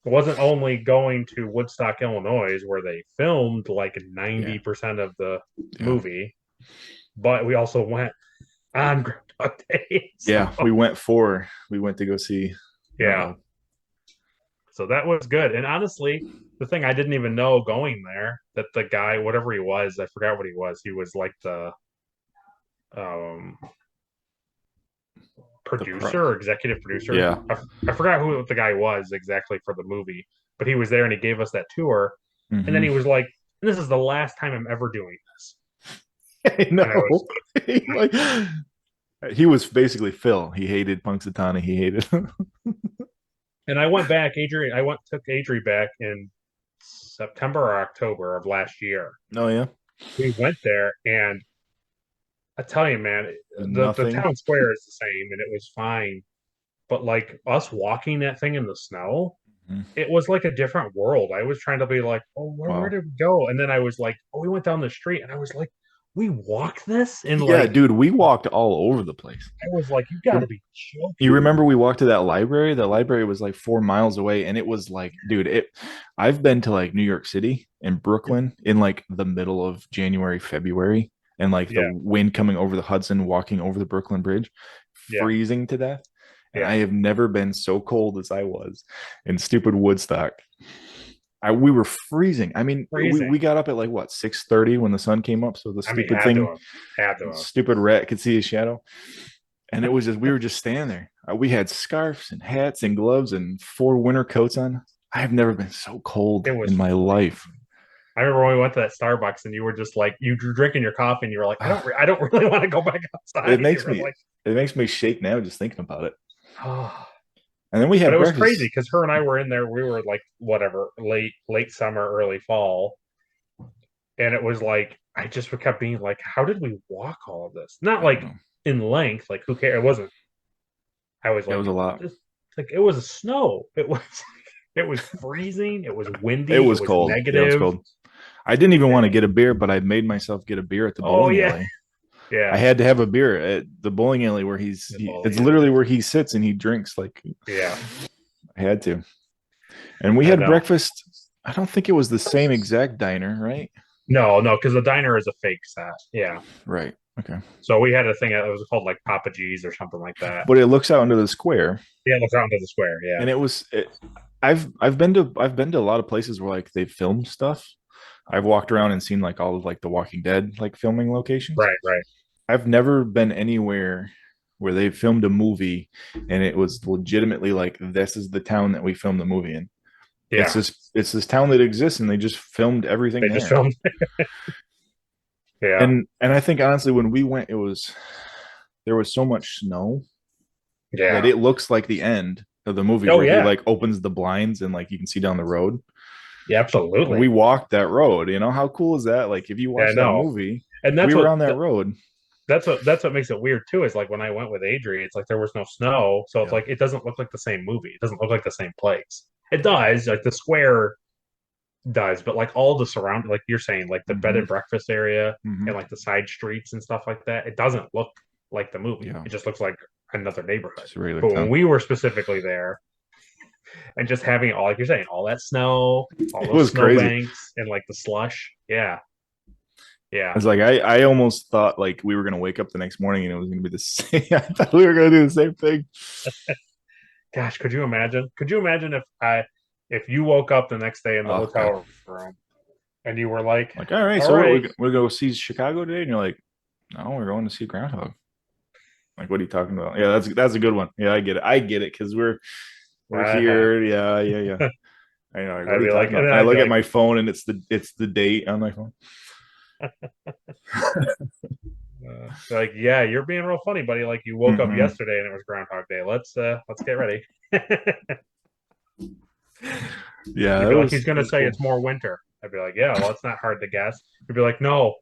it wasn't only going to Woodstock, Illinois, where they filmed like Yeah. 90% of the Yeah. movie, but we also went on Groundhog Day. Yeah. So We went to go see yeah, Groundhog. so that was good. And honestly, the thing I didn't even know going there that the guy, whatever he was, I forgot what he was. He was like the um The producer pro. or executive producer. Yeah. I forgot who the guy was exactly for the movie, but he was there and he gave us that tour. And then Hmm. he was like, "This is the last time I'm ever doing this." I And I was, know. Like, he was basically Phil. He hated Punxsutawney. He hated. and I went back, Adrian. I went took Adri back in September or October of last year. Oh yeah. We went there, and I tell you, man, the Nothing. town square is the same, and it was fine. But like us walking that thing in the snow, Mhm. it was like a different world. I was trying to be like, oh, where Wow. did we go? And then I was like, oh, we went down the street, and I was like, we walked this, and Yeah, like, dude, we walked all over the place. I was like, you got to You be you joking. remember we walked to that library? The library was like 4 miles away, and it was like, dude, it. I've been to like New York City and Brooklyn in like the middle of January, February, and like the Yeah, wind coming over the Hudson, walking over the Brooklyn Bridge, yeah, freezing to death. And yeah, I have never been so cold as I was in stupid Woodstock. We were freezing. I mean, we freezing. got up at like what 6:30 when the sun came up, so the I mean, had to have. stupid rat could see his shadow, and it was just we were just standing there. We had scarves and hats and gloves and 4 winter coats on. I have never been so cold It was in my life. freezing. I remember when we went to that Starbucks, and you were just like, you were drinking your coffee, and you were like, I don't really want to go back It outside. You makes were me like, it makes me shake now just thinking about it. oh. And then we But had it was crazy breakfast. because her and I were in there. We were like whatever, late summer, early fall, and it was like I just kept being like, how did we walk all of this? Not I don't like know. in length, like who cares? It wasn't. I was It was like, a lot. just like it was a snow. It was it was freezing. It was It windy. It was was cold. Yeah, it was negative. cold. I didn't even want to get a beer, but I made myself get a beer at the Oh bowling yeah, alley. I yeah. had to have a beer at the bowling alley where The it's bowling literally alley. where he sits and he drinks. Like Yeah, I had to. And we I had know. breakfast. I don't think it was the same exact diner, right? No, no, because the diner is a fake set. Yeah. Right. Okay. So we had a thing that was called like Papa G's or something like that. But it looks out into the square, Yeah, it looks out into the square. Yeah. and I've been to a lot of places where like they film stuff. I've walked around and seen like all of like the Walking Dead like filming locations. Right, right. I've never been anywhere where they filmed a movie and it was legitimately like this is the town that we filmed the movie in. Yeah. It's this town that exists and they just filmed everything They just there. filmed. Yeah. And I think honestly when we went it was there was so much snow that Yeah. it looks like the end of the movie Oh where he yeah. like opens the blinds and like you can see down the road. Yeah, And absolutely. we walked that road. You know how cool is that? Like if you Yeah, watch that no. movie, And we were on that road. that's what makes it weird too, is like when I went with Adri, it's like there was no snow. So it's Yeah. like it doesn't look like the same movie. It doesn't look like the same place. It does, like the square does, but like all the surround like you're saying, like the bed Hmm. and breakfast area Hmm. and like the side streets and stuff like that, it doesn't look like the movie. Yeah. It just looks like another neighborhood. Just a regular But when town. we were specifically there, and just having all like you're saying, all that snow, all It those was crazy. snowbanks, and like the slush. Yeah, yeah. It's like I almost thought like we were gonna wake up the next morning and it was gonna be the same. I thought we were gonna do the same thing. Gosh, could you imagine? Could you imagine if you woke up the next day in the Oh god. hotel room and you were like, Like, all right, "All so what right, we're gonna go see Chicago today? And you're like, no, we're going to see Groundhog. Like, what are you talking about? Yeah, that's a good one. Yeah, I get it. I get it because we're uh-huh." here. Yeah, yeah, yeah. I know. Like, what I'd are you be like, talking and about? then And I I'd be look at like, my phone and it's the date on my phone. like, yeah, you're being real funny, buddy. Like you woke up Hmm. yesterday and it was Groundhog Day. Let's get ready. Yeah, You'd it be like, was he's it gonna was say cool. it's more winter. I'd be like, yeah, well, it's not hard to guess. You'd be like, no,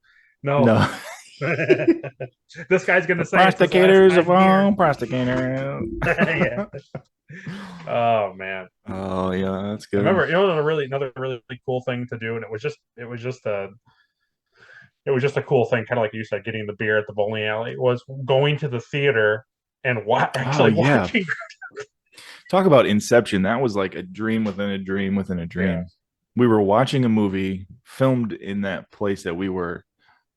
no. No. This guy's gonna The say it's his last prosecutors of time here. all prosecutors. Yeah. Oh man. Oh yeah, that's I good. remember, another really cool thing to do, and it was just a cool thing, kind of like you said, getting the beer at the bowling alley was going to the theater and Oh actually yeah. watching. Talk about Inception. That was like a dream within a dream within a Yeah, dream. We were watching a movie filmed in that place that we were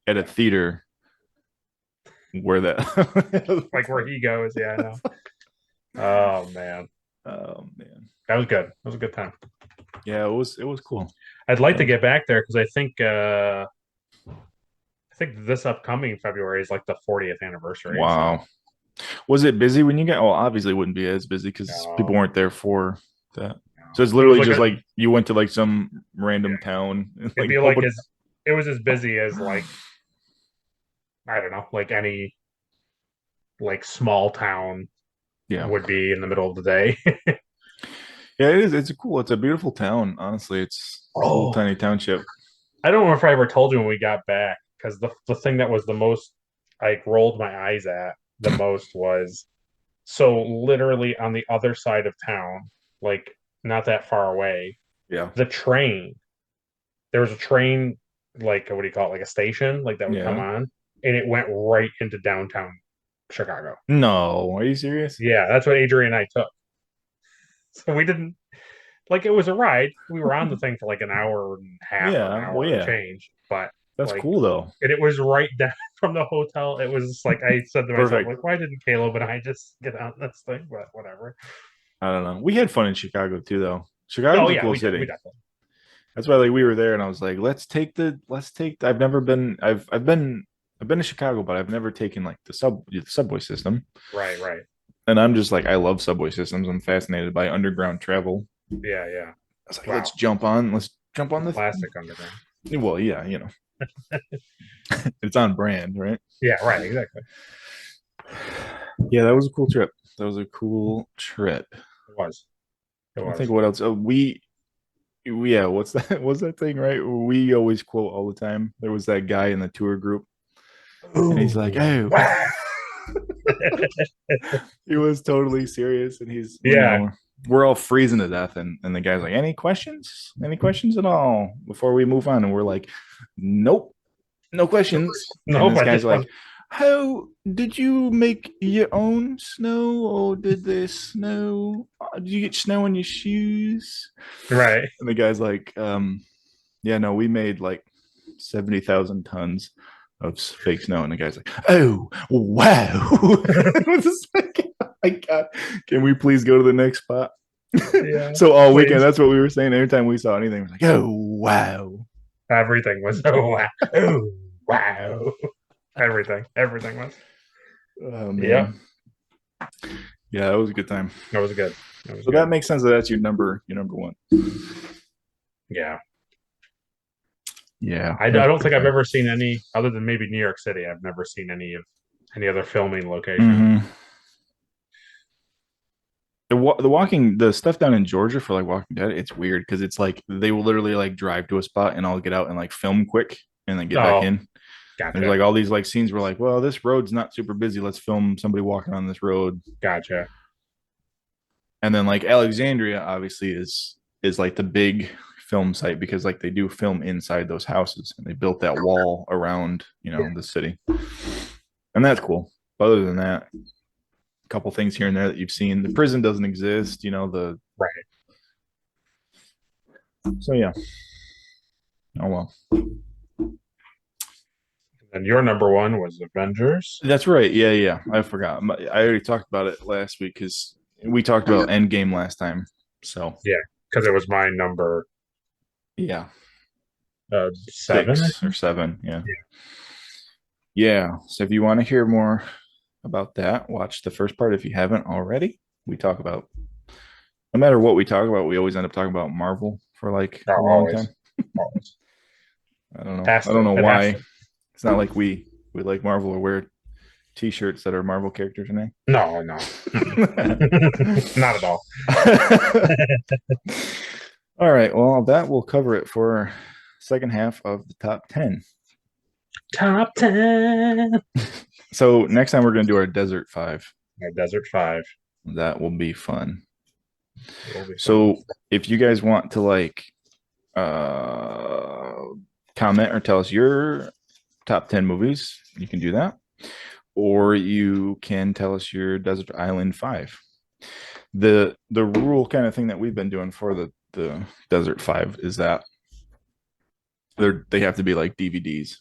at a yeah. theater where that Like where he goes. Yeah, I know. Oh man, oh man. that was good. That was a good time. Yeah, it was cool. I'd like That to was get back there because I think this upcoming February is like the 40th anniversary. So wow. Was it busy when you got? Well, obviously it wouldn't be as busy because people no, weren't there for that. So no. it's It was literally like just like you went to like some random yeah, town and it'd like be like nobody. as it was as busy as like I don't know, like any like small town Yeah, would be in the middle of the day. yeah, it is. It's a cool. It's a beautiful town. Honestly, it's a little Oh, tiny township. I don't know if I ever told you when we got back because the thing that was the most I rolled my eyes at the most was so literally on the other side of town, like not that far away, Yeah, the train. There was a train, like what do you call it, like a station, like that would come yeah. on, and it went right into downtown Chicago. No, are you serious? Yeah, that's what Adrian and I took. So we didn't like it was a ride. We were on the thing for like an hour and a half or an Yeah, well, hour and yeah. change, but That's like cool though. and it was right down from the hotel. It was just like I said to myself, Perfect. like, why didn't Caleb and I just get on this thing? But whatever. I don't know. We had fun in Chicago too, though. Oh Chicago's a yeah, cool we did. We city. definitely. That's why like we were there, and I was like, let's take. I've never been. I've been to Chicago, but I've never taken like the subway system. Right, right. And I'm just like, I love subway systems. I'm fascinated by underground travel. Yeah, yeah. I was like, Wow. let's jump on the. Classic underground. Well, yeah, it's on brand, right? Yeah, right, exactly. Yeah, that was a cool trip. That was a cool trip. It was. It I think was. what else? Oh, yeah, what's that? What's that thing, right? We always quote all the time. There was that guy in the tour group, and he's like, Ooh. "Oh," Wow. he was totally serious, and Yeah. we're all freezing to death, and the guy's like, "Any questions? Any questions at all before we move on?" And we're like, "Nope, no questions." And No, this I guy's just like, want "How did you make your own snow, or did the snow? Did you get snow on your shoes?" right. And the guy's like, yeah, no, we made like 70,000 tons of fake snow. And the guy's like, oh, wow. Like, oh my God, can we please go to the next spot? Yeah. So all weekend, Please. that's what we were saying. Every time we saw anything, we're like, oh, wow. Everything was oh wow. Oh wow. Everything. Everything was. Oh, Yeah. man. Yeah, that was a good time. That was good. That was So that good. makes sense that that's your number one. Yeah. Yeah, I that was don't pretty think I've fun. ever seen any other than maybe New York City. I've never seen any other filming location. Mm-hmm. The stuff down in Georgia for like Walking Dead, it's weird because it's like they will literally like drive to a spot and I'll get out and like film quick and then get back Oh, in. There's gotcha. like all these like scenes where like, well, this road's not super busy. Let's film somebody walking on this road. Gotcha. And then like Alexandria obviously is like the big film site because like they do film inside those houses and they built that wall around, Yeah. the city. And that's cool. But other than that, a couple things here and there that you've seen. The prison doesn't exist, the Right. so yeah. Oh well. And your number one was Avengers. That's right. Yeah, yeah. I forgot. I already talked about it last week because we talked about Endgame last time. So Yeah, because it was my number yeah, seven, I 6 or 7. Yeah, think. yeah. So if you want to hear more about that, watch the first part if you haven't already. We talk about no matter what we talk about, we always end up talking about Marvel for like Yeah. a Oh, long time. always, always I don't know. has I to. don't know It has why. to. It's not like we like Marvel or wear T-shirts that are Marvel characters in No, no, it. not at all. All right. Well, that will cover it for second half of the top 10. Top 10. So next time we're going to do our Desert 5. Our Desert 5. That will be fun. It will be fun. So if you guys want to like uh comment or tell us your top 10 movies, you can do that. Or you can tell us your Desert Island 5. The rule kind of thing that we've been doing for the Desert 5 is that they have to be like DVDs.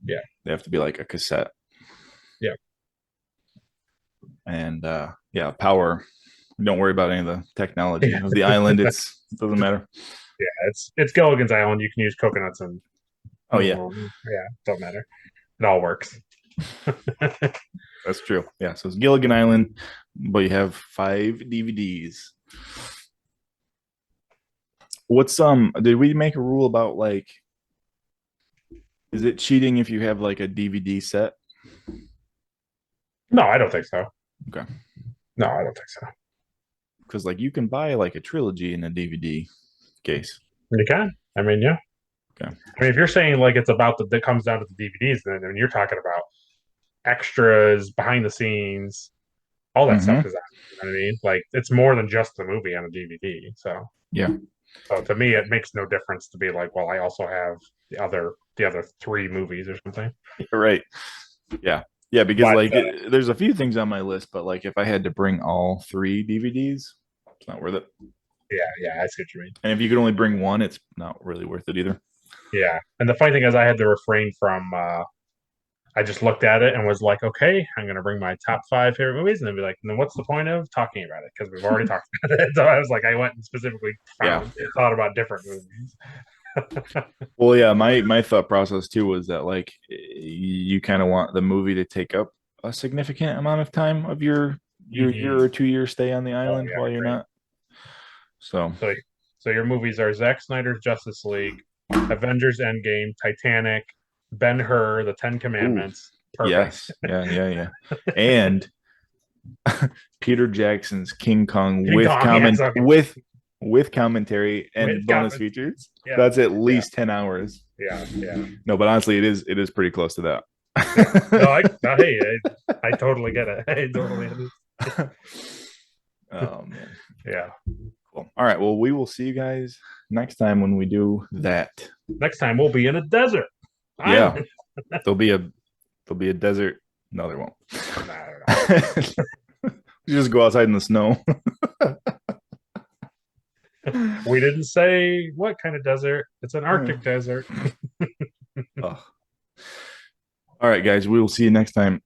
Yeah. They have to be like a cassette. Yeah. And yeah, power. Don't worry about any of the technology of the island. It doesn't matter. Yeah, it's Gilligan's Island. You can use coconuts and Oh yeah, yeah, don't matter. It all works. that's true. Yeah, so it's Gilligan Island, but you have 5 DVDs. What's did we make a rule about like is it cheating if you have like a DVD set? No, I don't think so. Okay. No, I don't think so. Because like you can buy like a trilogy in a DVD case. You can. I mean, yeah. Okay. I mean, if you're saying like it's about that comes down to the DVDs, then you're talking about extras, behind the scenes, all that stuff Mm-hmm. is out. You know what I mean? Like it's more than just the movie on a DVD. So Yeah. so to me, it makes no difference to be like, well, I also have the other 3 movies or something. Right. Yeah. Yeah, because But like there's a few things on my list, but like if I had to bring all 3 DVDs, it's not worth it. yeah, I see what you mean. And if you could only bring one, it's not really worth it either. Yeah, and the funny thing is, I had to refrain from. I just looked at it and was like, okay, I'm gonna bring my top 5 favorite movies, and then be like, then what's the point of talking about it? Because we've already talked about it. So I was like, I went and specifically Yeah. thought about different movies. Well, yeah, my thought process too was that like you kind of want the movie to take up a significant amount of time of your year Mhm. or 2 year stay on the Oh island yeah, while you're great. not. So, So so your movies are Zack Snyder's Justice League, Avengers Endgame, Titanic, Ben Hur, The Ten ooh, Commandments. Perfect. yes, yeah. And Peter Jackson's King Kong King with Kong, yes, comment okay. with commentary and With bonus comment, features. yeah, That's at yeah, least 10 hours. yeah. No, but honestly, it is pretty close to that. Yeah. No, no, hey, I totally get it. I totally understand. Oh man. Yeah. Cool. All right. Well, we will see you guys next time when we do that. Next time we'll be in a desert Yeah. island. There'll be a desert. No, there won't. No. You just go outside in the snow. We didn't say what kind of desert. It's an Arctic desert. Oh. All right, guys. We will see you next time.